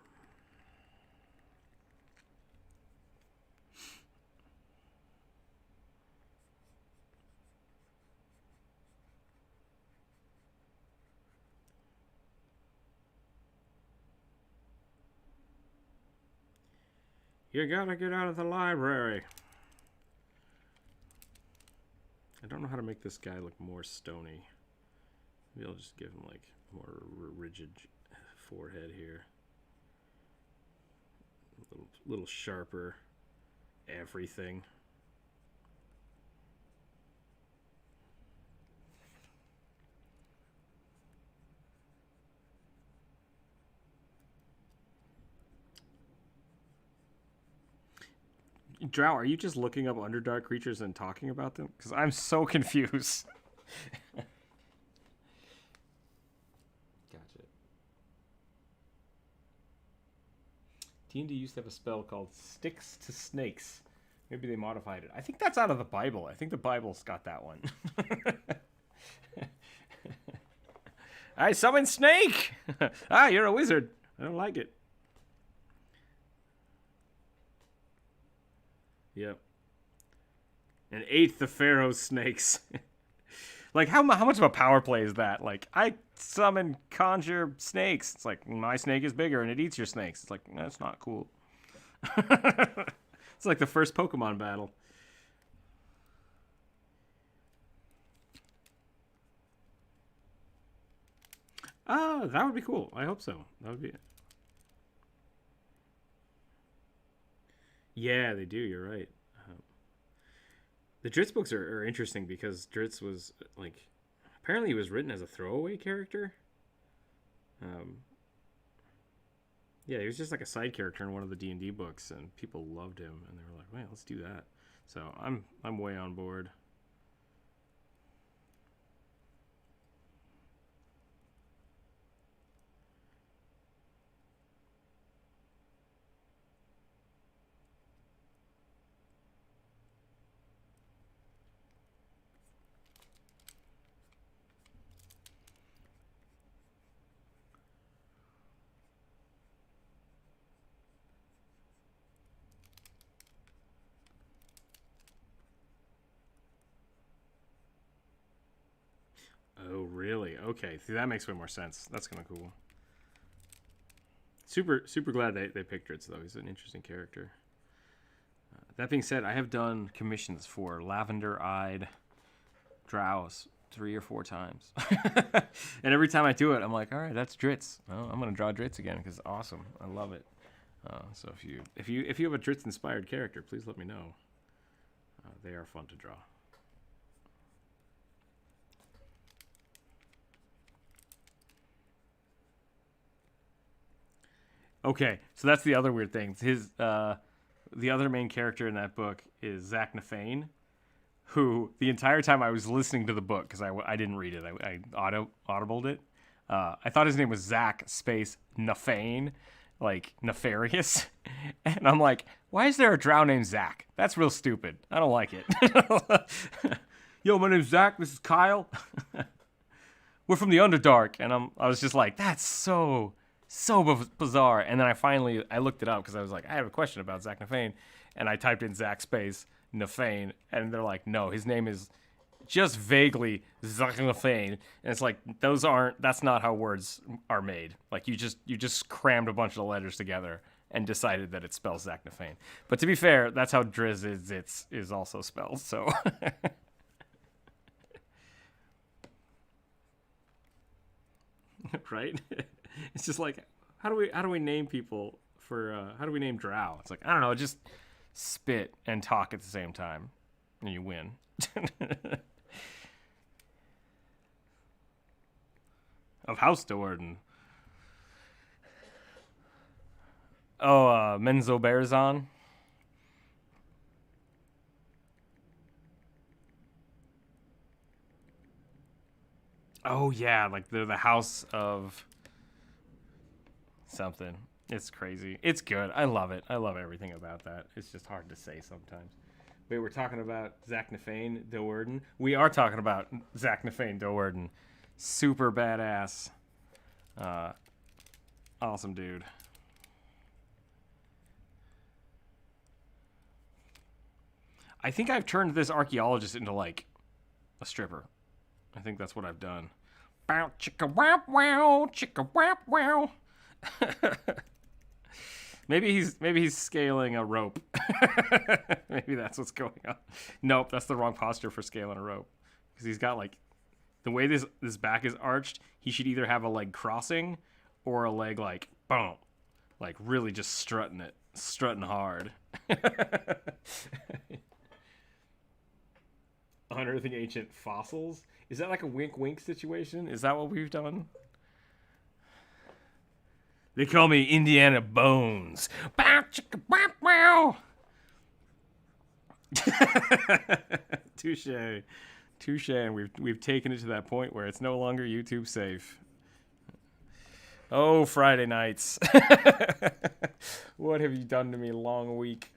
You gotta get out of the library. I don't know how to make this guy look more stony. Maybe I'll just give him like more rigid forehead here. A little sharper everything. Drow, are you just looking up Underdark creatures and talking about them? Because I'm so confused. Gotcha. D&D used to have a spell called Sticks to Snakes. Maybe they modified it. I think that's out of the Bible. I think the Bible's got that one. I summon Snake! Ah, you're a wizard. I don't like it. Yep. An eighth of Pharaoh's snakes. Like, how much of a power play is that? Like, I summon, conjure snakes. It's like, my snake is bigger and it eats your snakes. It's like, that's not cool. It's like the first Pokemon battle. Ah, that would be cool. I hope so. That would be it. Yeah, they do. You're right. The Dritz books are interesting because Dritz was, like, apparently he was written as a throwaway character. Yeah, he was just like a side character in one of the D&D books, and people loved him, and they were like, "Wait, let's do that." So I'm way on board. Oh, really? Okay, see, that makes way more sense. That's kind of cool. Super glad they picked Dritz, though. He's an interesting character. That being said, I have done commissions for lavender-eyed drows 3 or 4 times. And every time I do it, I'm like, all right, that's Dritz. Oh, I'm going to draw Dritz again because awesome. I love it. So if you have a Dritz-inspired character, please let me know. They are fun to draw. Okay, so that's the other weird thing. The other main character in that book is Zach Nafane, who the entire time I was listening to the book, because I didn't read it, I audibled it. I thought his name was Zach space Nafane, like nefarious. And I'm like, why is there a drow named Zach? That's real stupid. I don't like it. Yo, my name's Zach. This is Kyle. We're from the Underdark. And I was just like, that's so bizarre. And then I looked it up because I was like, I have a question about Zach Nafane. And I typed in Zach space Nafane. And they're like, no, his name is just vaguely Zach Nafane. And it's like, that's not how words are made. Like, you just crammed a bunch of letters together and decided that it spells Zach Nafane. But to be fair, that's how Driz is also spelled. So right? It's just like, how do we name people for how do we name drow? It's like, I don't know, just spit and talk at the same time and you win. Of House Doordan. Oh, Menzo Bearzon. Oh yeah, like they're the house of something. It's crazy. It's good. I love it. I love everything about that. It's just hard to say sometimes. Wait, we're talking about Zach Nafane Doerden. We are talking about Zach Nafane Doerden. Super badass. Awesome dude. I think I've turned this archaeologist into like a stripper. I think that's what I've done. Bow chicka wow wow chicka wow wow. Maybe he's scaling a rope. Maybe that's what's going on. Nope, that's the wrong posture for scaling a rope. Because he's got like the way this back is arched, he should either have a leg crossing or a leg like boom. Like really just strutting it. Strutting hard. Unearthing ancient fossils? Is that like a wink wink situation? Is that what we've done? They call me Indiana Bones. Bow chicka wow wow. Touche. Touche, and we've taken it to that point where it's no longer YouTube safe. Oh, Friday nights. What have you done to me, long week?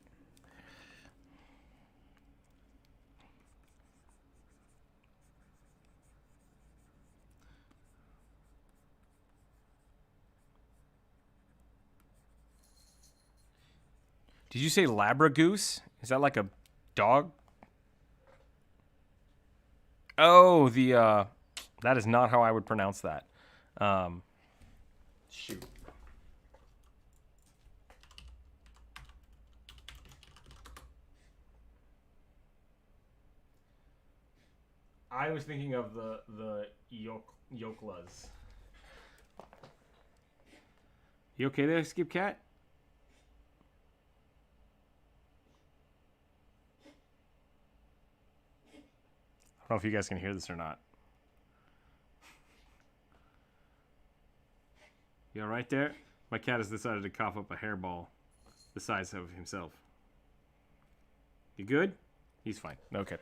Did you say Labragoose? Is that like a dog? Oh, that is not how I would pronounce that. Shoot. I was thinking of the Yoklas. You okay there, Skip Cat? I don't know if you guys can hear this or not. You all right there? My cat has decided to cough up a hairball the size of himself. You good? He's fine. Okay.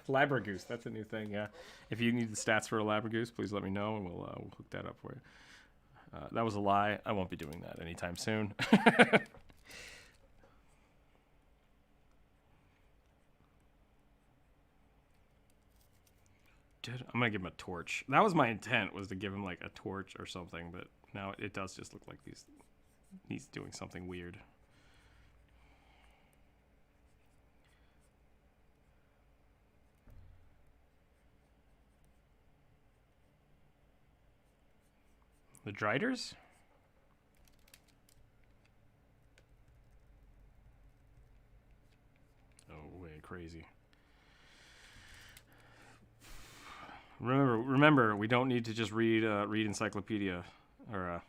Labragoose, that's a new thing, yeah. If you need the stats for a Labragoose, please let me know and we'll hook that up for you. That was a lie. I won't be doing that anytime soon. I'm gonna give him a torch. That was my intent, was to give him like a torch or something, but now it does just look like he's doing something weird. The Driders? Oh, way crazy. Remember, we don't need to just read encyclopedia or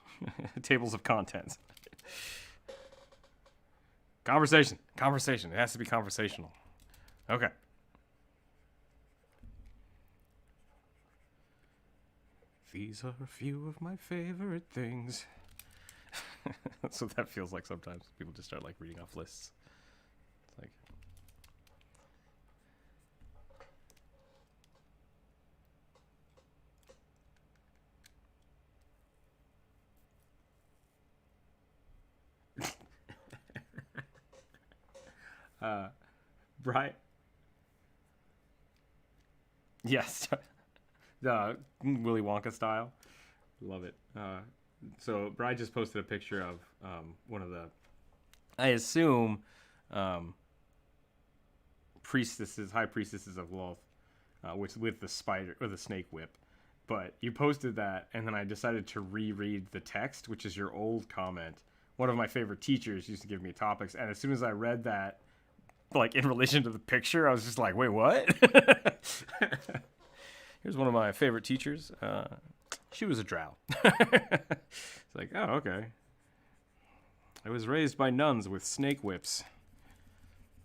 tables of contents. Conversation. It has to be conversational. Okay. These are a few of my favorite things. That's what that feels like sometimes. People just start like reading off lists. It's like. Brian. Yes. The Willy Wonka style. Love it. So Brian just posted a picture of one of the, I assume, high priestesses of Lolth, with the spider or the snake whip. But you posted that, and then I decided to reread the text, which is your old comment. One of my favorite teachers used to give me topics, and as soon as I read that, like in relation to the picture, I was just like, wait, what? Here's one of my favorite teachers. She was a drow. It's like, oh, okay. I was raised by nuns with snake whips.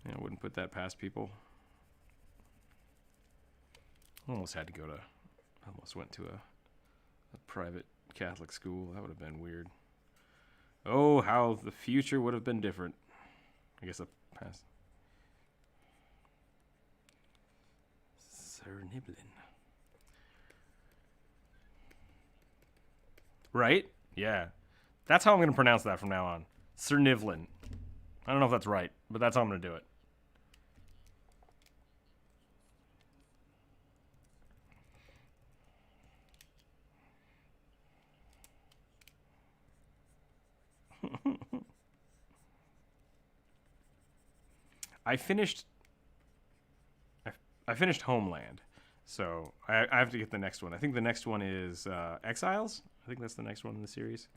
I wouldn't put that past people. Almost went to a private Catholic school. That would have been weird. Oh, how the future would have been different. I guess the past. Sir Niblin. Right? Yeah. That's how I'm going to pronounce that from now on. Cernivlin. I don't know if that's right, but that's how I'm going to do it. I finished Homeland, so I have to get the next one. I think the next one is Exiles. I think that's the next one in the series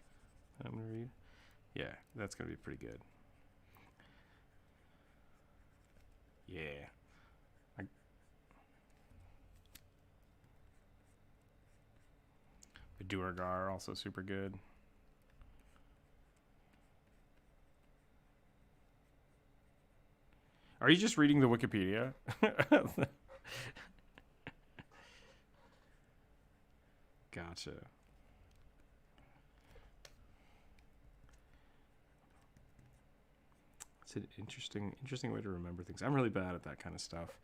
I'm going to read. Yeah, that's going to be pretty good. Yeah. The Duergar, also super good. Are you just reading the Wikipedia? Gotcha. It's an interesting way to remember things. I'm really bad at that kind of stuff.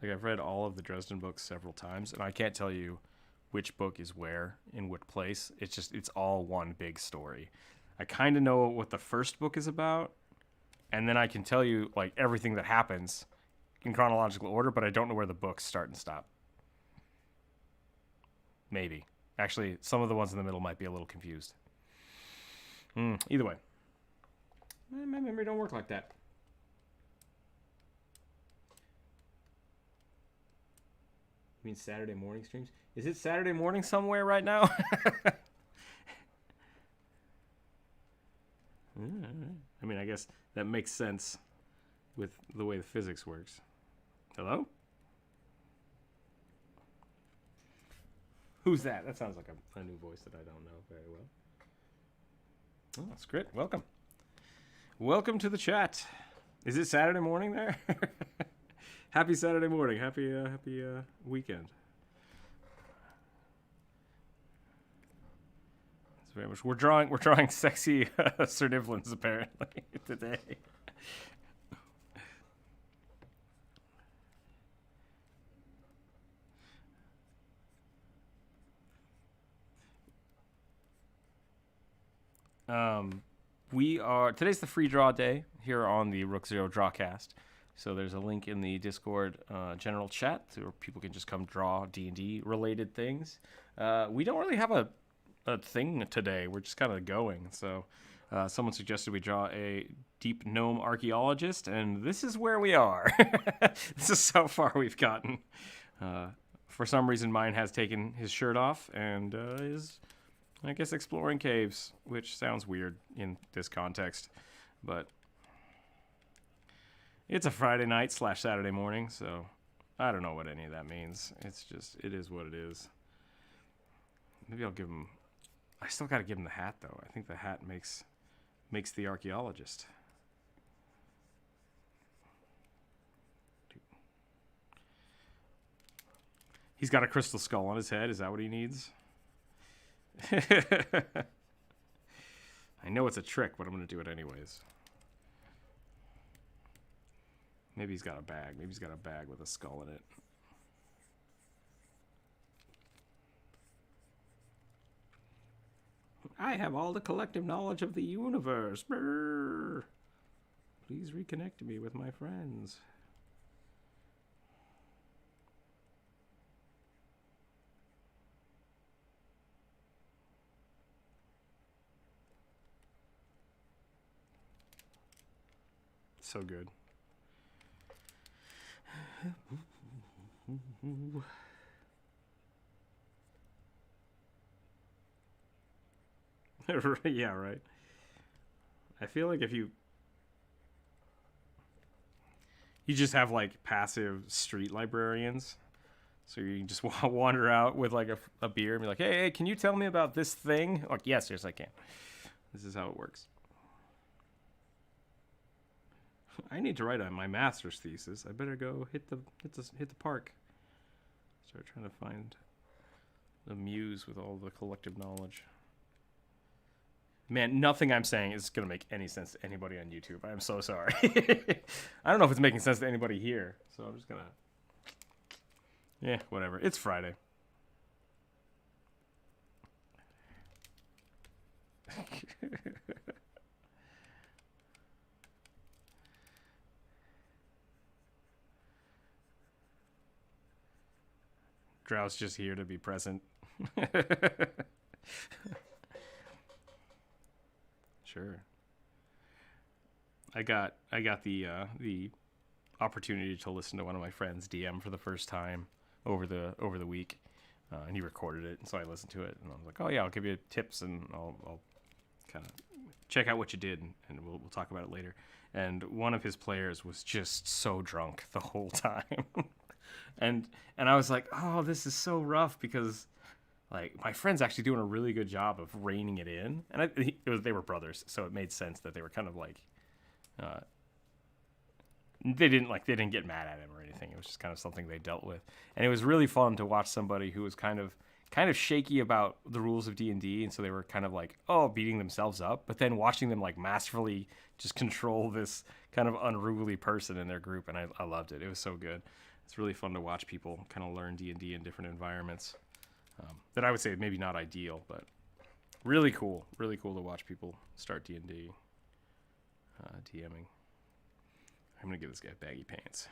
Like, I've read all of the Dresden books several times, and I can't tell you which book is where in what place. It's all one big story. I kind of know what the first book is about, and then I can tell you like everything that happens in chronological order, but I don't know where the books start and stop. Maybe. Actually, some of the ones in the middle might be a little confused. Either way. My memory don't work like that. You mean Saturday morning streams? Is it Saturday morning somewhere right now? I mean, I guess that makes sense with the way the physics works. Hello? Who's that? That sounds like a new voice that I don't know very well. Oh, that's great. Welcome. Welcome to the chat. Is it Saturday morning there? Happy Saturday morning. Happy weekend. Thanks very much. We're drawing sexy Cernivlins apparently today. Today's the free draw day here on the Rookzer0 Drawcast. So there's a link in the Discord general chat where people can just come draw D&D related things. We don't really have a thing today. We're just kind of going. So someone suggested we draw a deep gnome archaeologist, and this is where we are. This is how far we've gotten. For some reason, mine has taken his shirt off and is, I guess, exploring caves, which sounds weird in this context, but it's a Friday night / Saturday morning, so I don't know what any of that means. It's just, it is what it is. Maybe I'll give him, I still got to give him the hat, though. I think the hat makes the archaeologist. He's got a crystal skull on his head. Is that what he needs? I know it's a trick, but I'm going to do it anyways. Maybe he's got a bag. Maybe he's got a bag with a skull in it. I have all the collective knowledge of the universe. Brrr. Please reconnect me with my friends. So good. Yeah, right. I feel like if you just have like passive street librarians, so you can just wander out with like a beer and be like, hey, can you tell me about this thing? Like, yes, I can. This is how it works. I need to write on my master's thesis. I better go hit the park. Start trying to find the muse with all the collective knowledge. Man, nothing I'm saying is going to make any sense to anybody on YouTube. I'm so sorry. I don't know if it's making sense to anybody here, so I'm just going to... Yeah, whatever. It's Friday. Drow's just here to be present. Sure. I got the opportunity to listen to one of my friends DM for the first time over the week, and he recorded it, and so I listened to it, and I was like, oh yeah, I'll give you tips, and I'll kind of check out what you did, and we'll talk about it later. And one of his players was just so drunk the whole time. and I was like, oh, this is so rough, because like my friend's actually doing a really good job of reining it in, and they were brothers, so it made sense that they were kind of like they didn't get mad at him or anything. It was just kind of something they dealt with, and it was really fun to watch somebody who was kind of shaky about the rules of D&D, and so they were kind of like, oh, beating themselves up, but then watching them like masterfully just control this kind of unruly person in their group, and I loved it. It was so good. It's really fun to watch people kind of learn D&D in different environments. That I would say maybe not ideal, but really cool to watch people start D&D, DMing. I'm gonna give this guy baggy pants,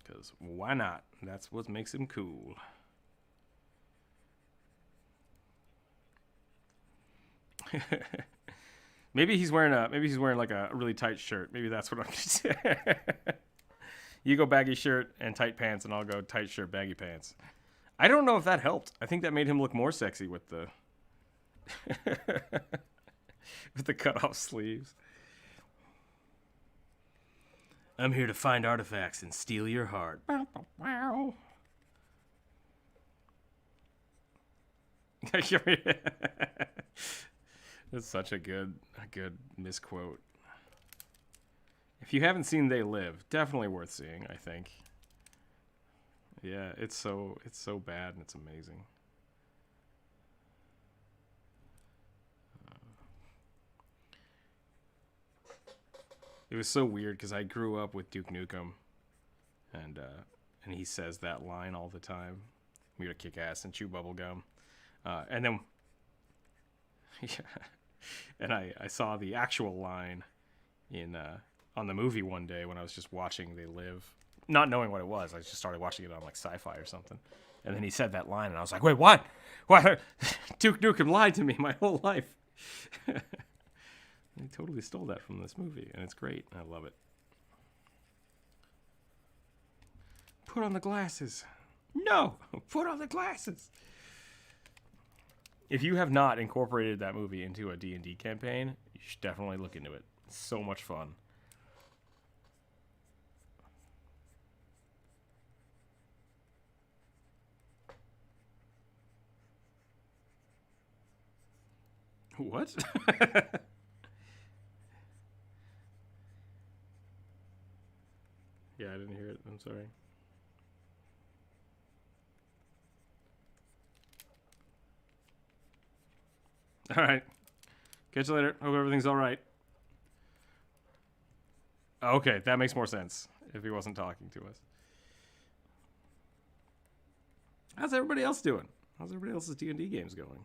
because why not? That's what makes him cool. Maybe he's wearing like a really tight shirt. Maybe that's what I'm gonna say. You go baggy shirt and tight pants, and I'll go tight shirt, baggy pants. I don't know if that helped. I think that made him look more sexy with the with the cut off sleeves. I'm here to find artifacts and steal your heart. That's such a good misquote. If you haven't seen They Live, definitely worth seeing, I think. Yeah, it's so bad and it's amazing. It was so weird because I grew up with Duke Nukem, and he says that line all the time. "I'm here to kick ass and chew bubble gum," and then yeah, and I saw the actual line in on the movie one day when I was just watching They Live, not knowing what it was. I just started watching it on like Sci-Fi or something, and then he said that line, and I was like, "Wait, what? What? Duke Nukem lied to me my whole life." They totally stole that from this movie, and it's great. I love it. Put on the glasses. No, put on the glasses. If you have not incorporated that movie into a D&D campaign, you should definitely look into it. It's so much fun. What? Yeah, I didn't hear it. I'm sorry. All right. Catch you later. Hope everything's all right. Okay, that makes more sense if he wasn't talking to us. How's everybody else doing? How's everybody else's D&D games going?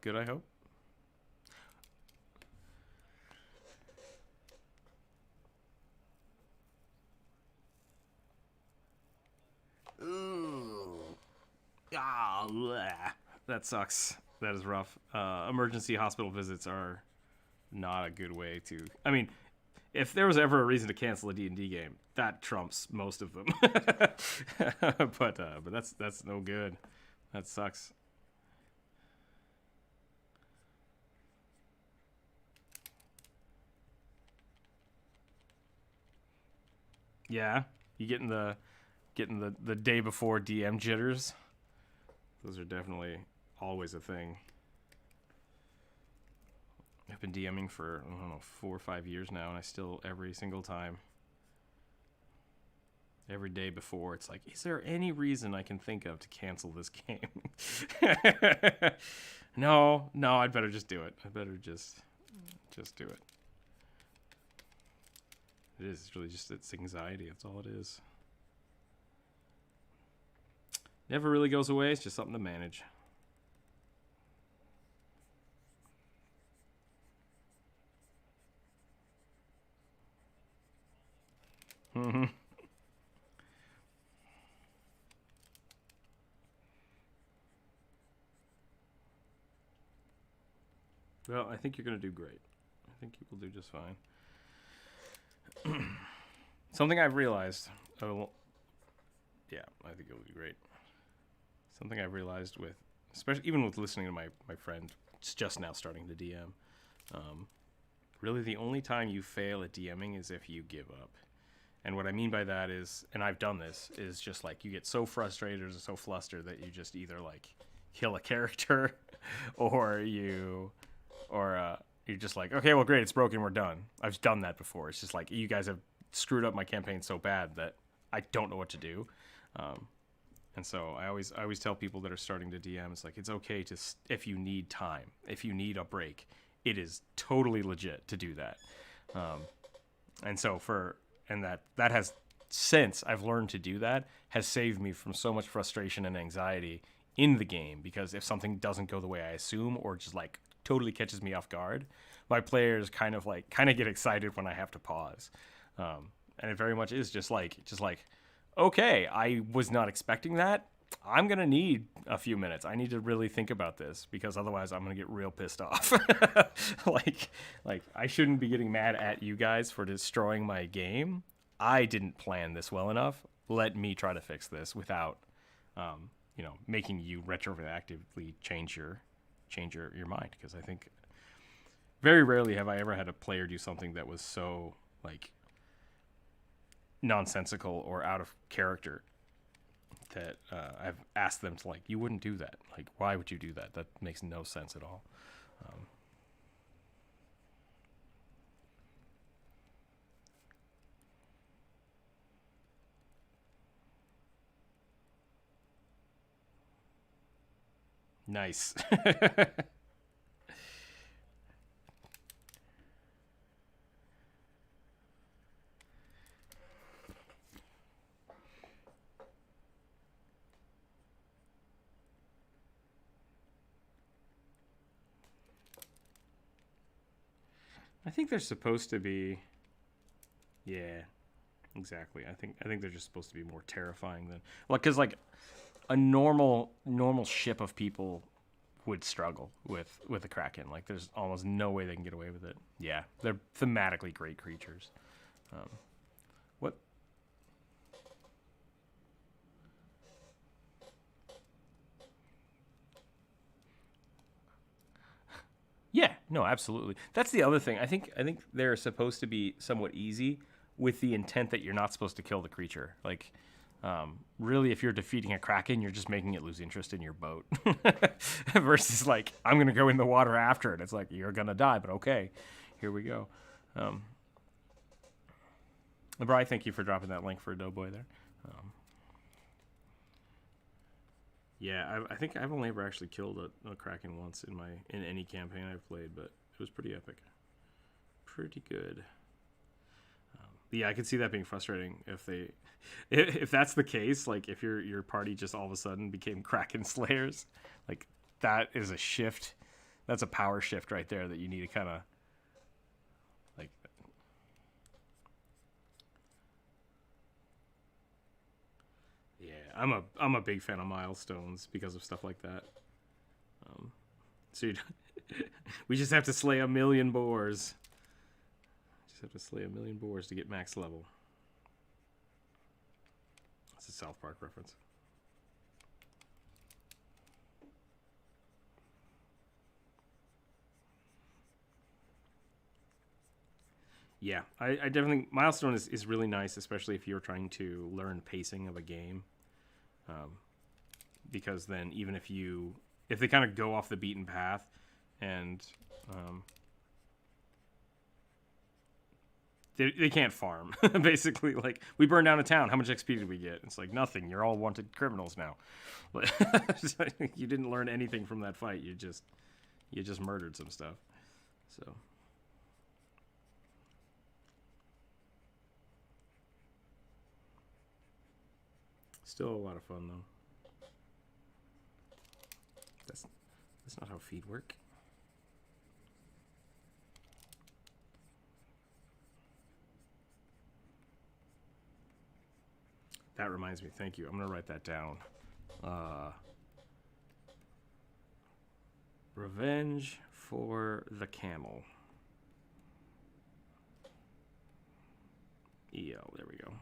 Good, I hope. That sucks. That is rough. Emergency hospital visits are not a good way to... I mean, if there was ever a reason to cancel a D&D game, that trumps most of them. But that's no good. That sucks. Yeah, you getting the day before DM jitters. Those are definitely always a thing. I've been DMing for, I don't know, 4 or 5 years now, and I still, every single time, every day before, it's like, is there any reason I can think of to cancel this game? No, I'd better just do it. I better just do it. It is. It's really just, it's anxiety. That's all it is. Never really goes away. It's just something to manage. Mm-hmm. Well, I think you're going to do great. I think you will do just fine. Something I've realized... Oh, yeah, I think it'll do great. Something I've realized with... Especially even with listening to my friend just now starting to DM. Really the only time you fail at DMing is if you give up. And what I mean by that is, and I've done this, is just like you get so frustrated or so flustered that you just either like kill a character or you're just like, okay, well, great, it's broken, we're done. I've done that before. It's just like, you guys have screwed up my campaign so bad that I don't know what to do. And so I always tell people that are starting to DM, it's like, it's okay to, if you need time, if you need a break, it is totally legit to do that. And so that has, since I've learned to do that, has saved me from so much frustration and anxiety in the game, because if something doesn't go the way I assume, or just like totally catches me off guard, my players kind of get excited when I have to pause. And it very much is just like, okay, I was not expecting that. I'm going to need a few minutes. I need to really think about this, because otherwise I'm going to get real pissed off. like I shouldn't be getting mad at you guys for destroying my game. I didn't plan this well enough. Let me try to fix this without, making you retroactively change your mind. Because I think very rarely have I ever had a player do something that was so like nonsensical or out of character that I've asked them to, like, you wouldn't do that. Like, why would you do that? That makes no sense at all. Nice. I think they're supposed to be... Yeah, exactly. I think they're just supposed to be more terrifying than... Like, because, like, a normal ship of people would struggle with a Kraken. Like, there's almost no way they can get away with it. Yeah, they're thematically great creatures. What? Yeah, no, absolutely. That's the other thing. I think they're supposed to be somewhat easy, with the intent that you're not supposed to kill the creature. Like, really, if you're defeating a Kraken, you're just making it lose interest in your boat. Versus, like, I'm going to go in the water after it. It's like, you're going to die, but okay, here we go. Bri, thank you for dropping that link for Doughboy there. Yeah, I think I've only ever actually killed a Kraken once in any campaign I've played, but it was pretty epic. Pretty good. Yeah, I could see that being frustrating if that's the case. Like, if your party just all of a sudden became Kraken slayers, like, that is a shift. That's a power shift right there that you need to kind of like. Yeah, I'm a big fan of milestones because of stuff like that. So we just have to slay 1,000,000 boars. Just have to slay 1,000,000 boars to get max level. That's a South Park reference. Yeah, I definitely think milestone is really nice, especially if you're trying to learn pacing of a game. Because then even if they kind of go off the beaten path and they can't farm, basically. Like, we burned down a town, how much XP did we get? It's like, nothing. You're all wanted criminals now. You didn't learn anything from that fight. You just murdered some stuff. So still a lot of fun, though. That's not how feed work. That reminds me. Thank you. I'm gonna write that down. Revenge for the camel. EO. There we go.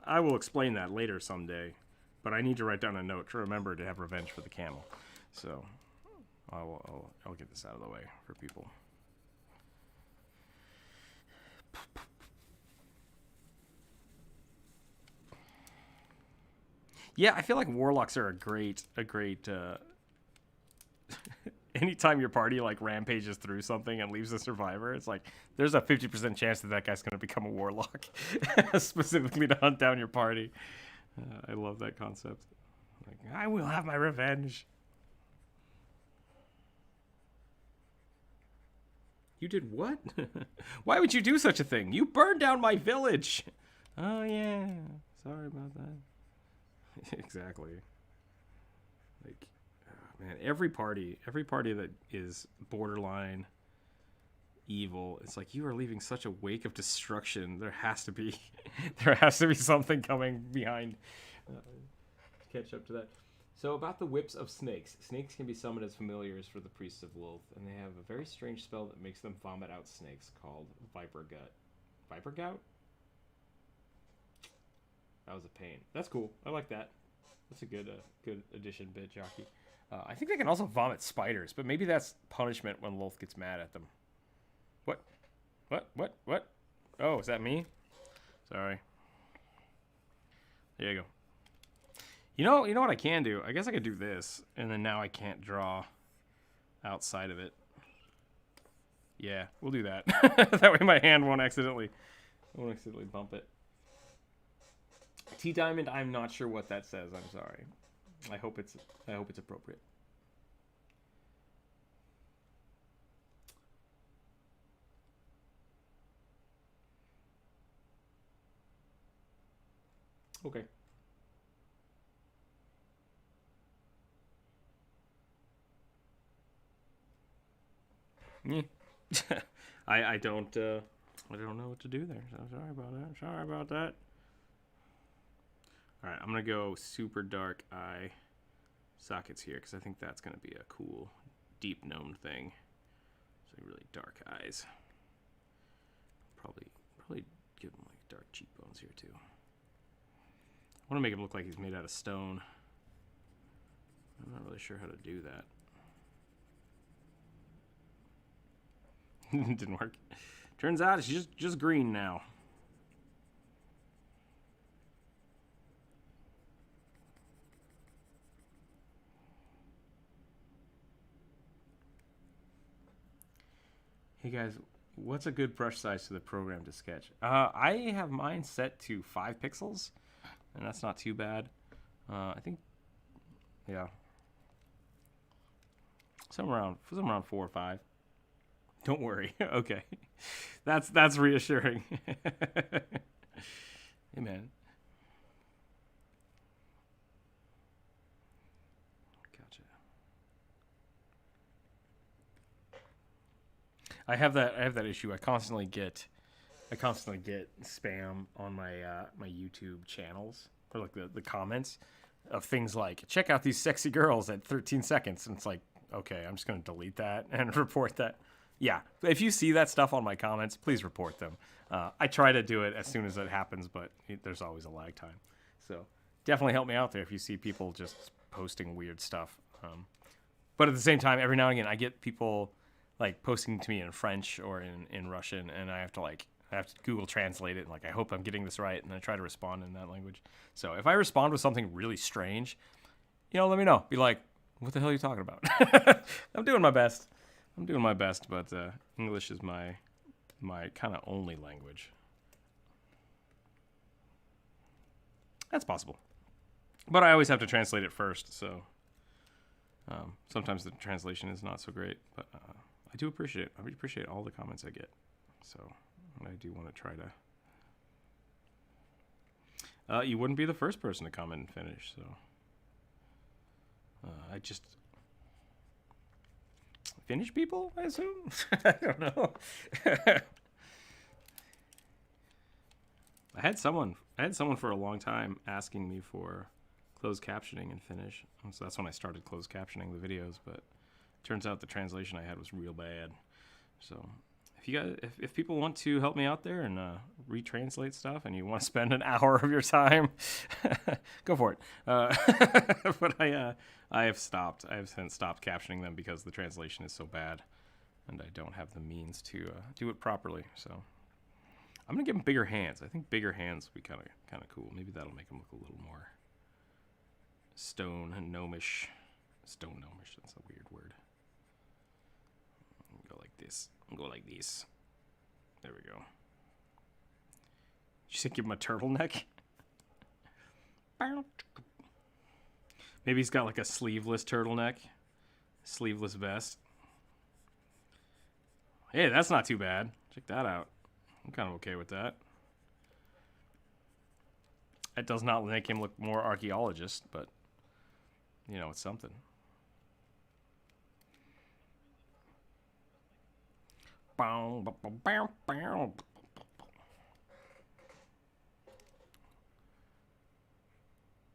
I will explain that later someday, but I need to write down a note to remember to have revenge for the camel. So I'll get this out of the way for people. Yeah, I feel like warlocks are a great anytime your party like rampages through something and leaves a survivor, it's like there's a 50% chance that guy's going to become a warlock, specifically to hunt down your party. I love that concept. Like, I will have my revenge. You did what? Why would you do such a thing? You burned down my village. Oh yeah, sorry about that. Exactly. Like, oh, man, every party that is borderline evil, it's like you are leaving such a wake of destruction. There has to be something coming behind to catch up to that. So about the whips of snakes. Snakes can be summoned as familiars for the priests of Lilith, and they have a very strange spell that makes them vomit out snakes called Viper Gut. Viper Gout? That was a pain. That's cool. I like that. That's a good addition, bit jockey. I think they can also vomit spiders, but maybe that's punishment when Lilith gets mad at them. What? What? Oh, is that me? Sorry. There you go. You know what I can do? I guess I could do this, and then now I can't draw outside of it. Yeah, we'll do that. That way my hand won't accidentally bump it. T Diamond, I'm not sure what that says. I'm sorry. I hope it's appropriate. Okay. Yeah. I don't know what to do there. So sorry about that. All right, I'm gonna go super dark eye sockets here because I think that's gonna be a cool deep gnome thing. So really dark eyes. Probably give him like dark cheekbones here too. I want to make him look like he's made out of stone. I'm not really sure how to do that. Didn't work. Turns out it's just green now. Hey guys, what's a good brush size for the program to sketch? I have mine set to 5 pixels, and that's not too bad. I think, yeah, somewhere around 4 or 5. Don't worry. Okay, that's reassuring. Hey man. Gotcha. I have that issue. I constantly get spam on my my YouTube channels, or like the comments of things like, check out these sexy girls at 13 seconds, and it's like, okay, I'm just gonna delete that and report that. Yeah, if you see that stuff on my comments, please report them. I try to do it as soon as it happens, but there's always a lag time. So definitely help me out there if you see people just posting weird stuff. But at the same time, every now and again, I get people like posting to me in French or in Russian, and I have to Google translate it, and like, I hope I'm getting this right, and I try to respond in that language. So if I respond with something really strange, let me know. Be like, what the hell are you talking about? I'm doing my best, but English is my kind of only language. That's possible. But I always have to translate it first, so sometimes the translation is not so great, but I do appreciate it. I appreciate all the comments I get. So I do want to try to... you wouldn't be the first person to comment and finish, so... I just... Finnish people, I assume? I don't know. I had someone for a long time asking me for closed captioning in Finnish, so that's when I started closed captioning the videos. But it turns out the translation I had was real bad. So if you guys, if people want to help me out there and retranslate stuff, and you want to spend an hour of your time, go for it. But I have stopped. I have since stopped captioning them because the translation is so bad, and I don't have the means to do it properly. So I'm gonna give him bigger hands. I think bigger hands would be kind of cool. Maybe that'll make him look a little more stone and gnomish. Stone gnomish. That's a weird word. Go like this. Go like this. There we go. You said give him a turtleneck? Maybe he's got like a sleeveless turtleneck. Sleeveless vest. Hey, that's not too bad. Check that out. I'm kind of okay with that. It does not make him look more archaeologist, but, you know, it's something.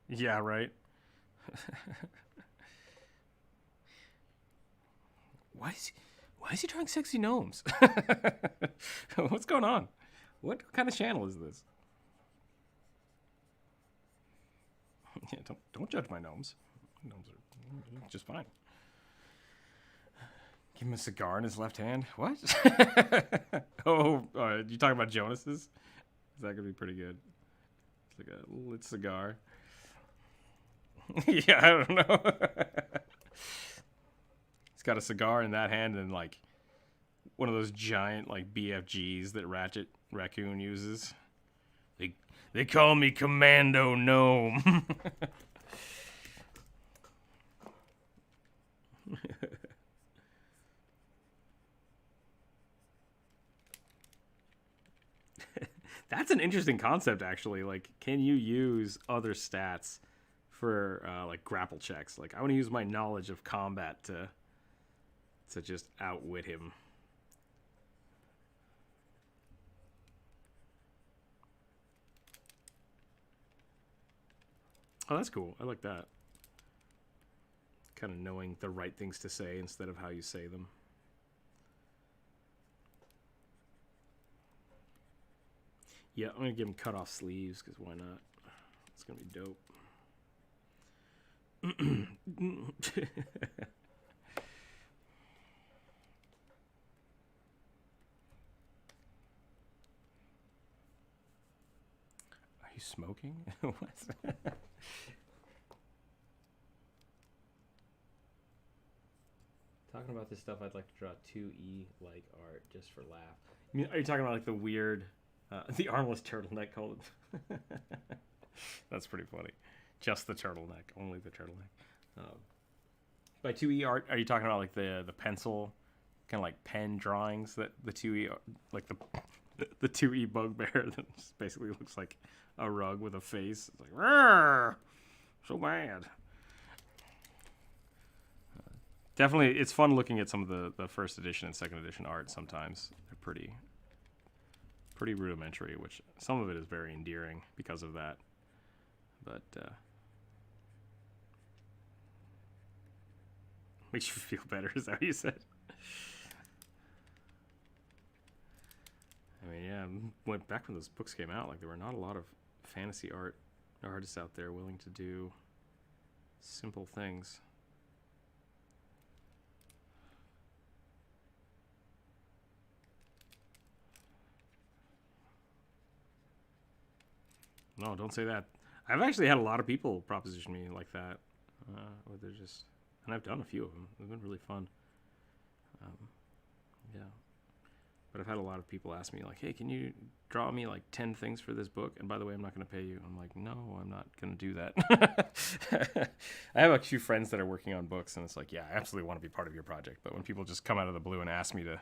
Yeah, right? Why is he drawing sexy gnomes? What's going on? What kind of channel is this? Yeah, don't judge my gnomes. Gnomes are just fine. Give him a cigar in his left hand. What? Oh, you talking about Jonas's? Is that gonna be pretty good? It's like a lit cigar. Yeah, I don't know. He's got a cigar in that hand and like one of those giant like BFGs that Raccoon uses. They call me Commando Gnome. That's an interesting concept, actually. Like, can you use other stats for like grapple checks? Like, I want to use my knowledge of combat to just outwit him. Oh, that's cool. I like that. Kind of knowing the right things to say instead of how you say them. Yeah, I'm going to give him cut off sleeves, because why not? It's going to be dope. Are you smoking? What? Talking about this stuff, I'd like to draw 2E-like art just for laugh. I mean, are you talking about like the weird, the armless turtleneck called? That's pretty funny. Just the turtleneck, only the turtleneck. By 2E art, are you talking about like the pencil, kind of like pen drawings that the 2E, like the 2E bugbear that just basically looks like a rug with a face? It's like, "Rrr, so bad." Definitely, it's fun looking at some of the first edition and second edition art sometimes. They're pretty rudimentary, which some of it is very endearing because of that. But makes you feel better, is that what you said? I mean, yeah, back when those books came out, like there were not a lot of fantasy artists out there willing to do simple things. No, don't say that. I've actually had a lot of people proposition me like that. Where they're just, and I've done a few of them. They've been really fun. Yeah. But I've had a lot of people ask me like, hey, can you draw me like 10 things for this book? And by the way, I'm not going to pay you. I'm like, no, I'm not going to do that. I have a few friends that are working on books, and it's like, yeah, I absolutely want to be part of your project. But when people just come out of the blue and ask me to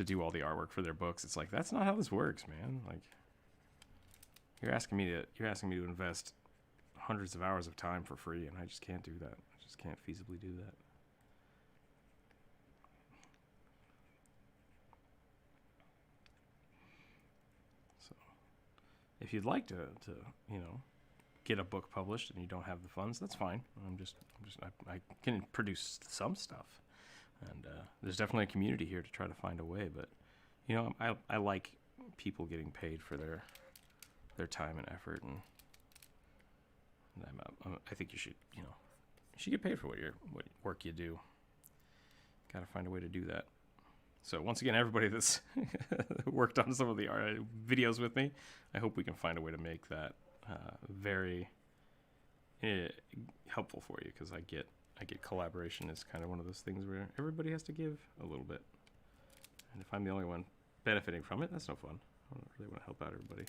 do all the artwork for their books, it's like, that's not how this works, man. Like, You're asking me to invest hundreds of hours of time for free, and I just can't do that. I just can't feasibly do that. So, if you'd like to you know, get a book published and you don't have the funds, that's fine. I can produce some stuff, and there's definitely a community here to try to find a way. But you know, I like people getting paid for their time and effort, and I think you should, you know, you should get paid for what work you do. Got to find a way to do that. So once again, everybody that's worked on some of the videos with me, I hope we can find a way to make that very helpful for you, because I get collaboration is kind of one of those things where everybody has to give a little bit, and if I'm the only one benefiting from it, that's no fun. I don't really want to help out everybody.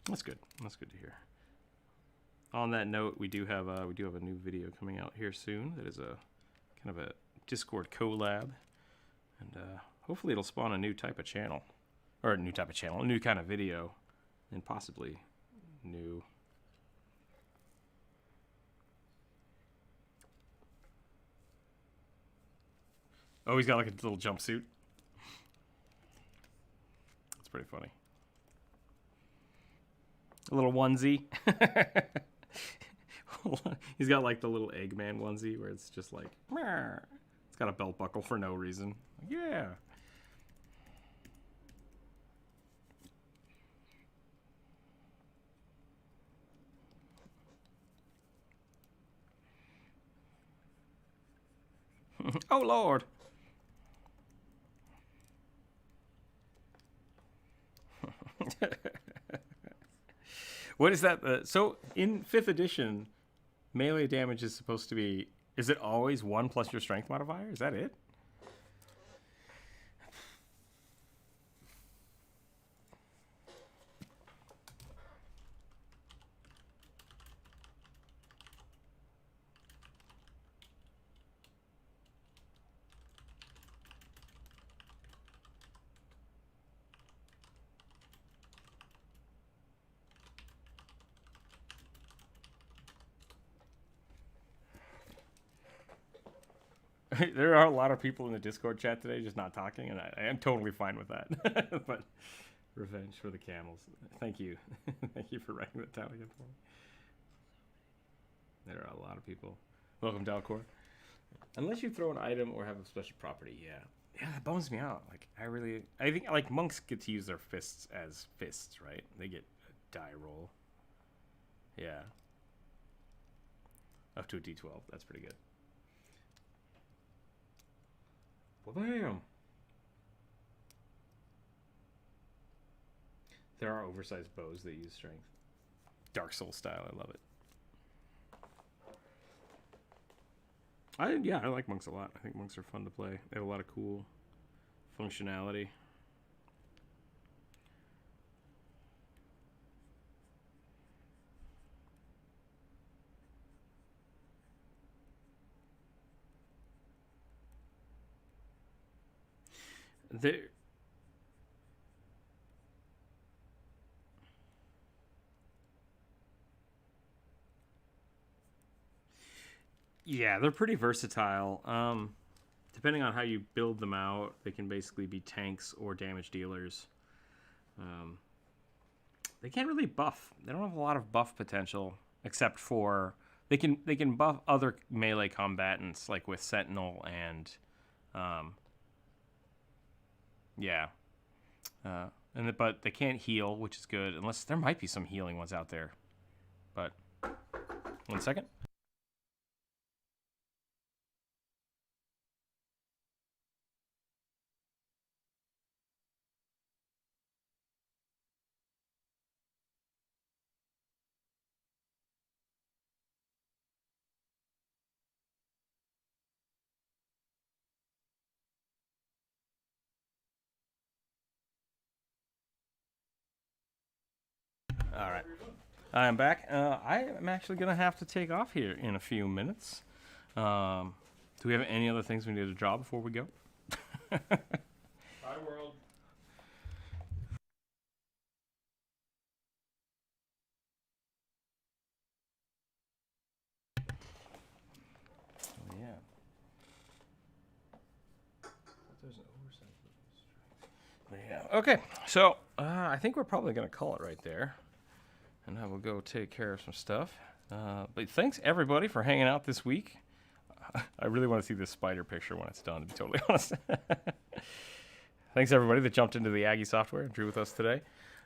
That's good. That's good to hear. On that note, we do have a new video coming out here soon. That is a kind of a Discord collab, and hopefully it'll spawn a new type of channel, or a new kind of video, and possibly new. Oh, he's got like a little jumpsuit. That's pretty funny. A little onesie. He's got like the little Eggman onesie where it's just like, Meow. It's got a belt buckle for no reason. Yeah. Oh, Lord. What is that? So in 5th edition, melee damage is supposed to be... Is it always 1 plus your strength modifier? Is that it? There are a lot of people in the Discord chat today just not talking, and I am totally fine with that. But revenge for the camels. Thank you. Thank you for writing that down again for me. There are a lot of people. Welcome, Dalcor. Unless you throw an item or have a special property, yeah. Yeah, that bums me out. Like, I think, like, monks get to use their fists as fists, right? They get a die roll. Yeah. Up to a d12. That's pretty good. Well, bam! There are oversized bows that use strength. Dark Souls style, I love it. I like monks a lot. I think monks are fun to play. They have a lot of cool functionality. They're pretty versatile. Depending on how you build them out, they can basically be tanks or damage dealers. They can't really buff. They don't have a lot of buff potential, except for they can buff other melee combatants, like with Sentinel and but they can't heal, which is good, unless there might be some healing ones out there. But 1 second. All right, I'm back. I am actually gonna have to take off here in a few minutes. Do we have any other things we need to draw before we go? Bye, world. Oh, yeah. There's an oversized strength. Okay, so I think we're probably going to call it right there. And I will go take care of some stuff. But thanks, everybody, for hanging out this week. I really want to see this spider picture when it's done, to be totally honest. Thanks, everybody, that jumped into the Aggie software and drew with us today.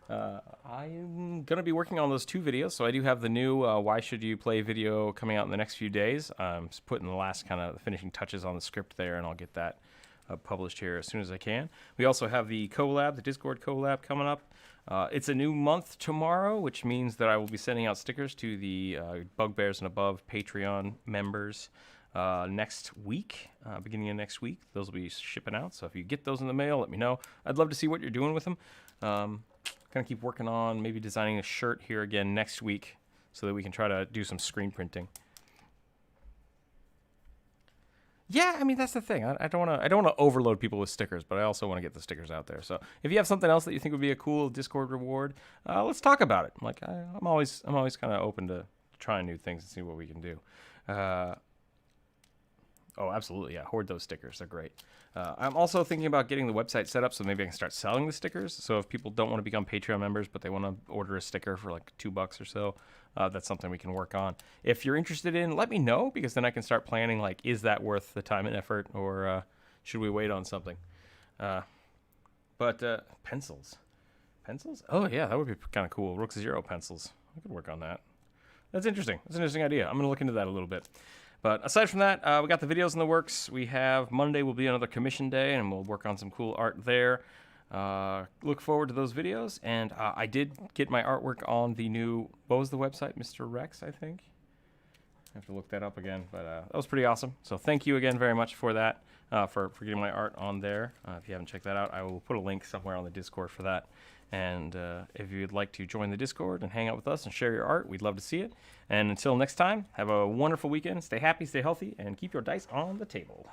I'm going to be working on those 2 videos. So I do have the new Why Should You Play video coming out in the next few days. I'm just putting the last kind of finishing touches on the script there, and I'll get that published here as soon as I can. We also have the collab, the Discord collab coming up. It's a new month tomorrow, which means that I will be sending out stickers to the Bugbears and Above Patreon members next week, beginning of next week. Those will be shipping out, so if you get those in the mail, let me know. I'd love to see what you're doing with them. Gonna keep working on maybe designing a shirt here again next week so that we can try to do some screen printing. Yeah, I mean, that's the thing. I don't want to overload people with stickers, but I also want to get the stickers out there. So if you have something else that you think would be a cool Discord reward, let's talk about it. Like I'm always kind of open to trying new things and see what we can do. Oh, absolutely, yeah. Hoard those stickers. They're great. I'm also thinking about getting the website set up so maybe I can start selling the stickers. So if people don't want to become Patreon members, but they want to order a sticker for like $2 or so, that's something we can work on. If you're interested in, let me know, because then I can start planning, like, is that worth the time and effort, or should we wait on something? But pencils. Pencils? Oh, yeah, that would be kind of cool. Rookzer0 pencils. I could work on that. That's interesting. That's an interesting idea. I'm going to look into that a little bit. But aside from that, we got the videos in the works. We have Monday will be another commission day, and we'll work on some cool art there. Look forward to those videos. And I did get my artwork on the new, what was the website? Mr. Rex, I think. I have to look that up again, but that was pretty awesome. So thank you again very much for that, for getting my art on there. If you haven't checked that out, I will put a link somewhere on the Discord for that. And if you'd like to join the Discord and hang out with us and share your art, we'd love to see it. And until next time, have a wonderful weekend. Stay happy, stay healthy, and keep your dice on the table.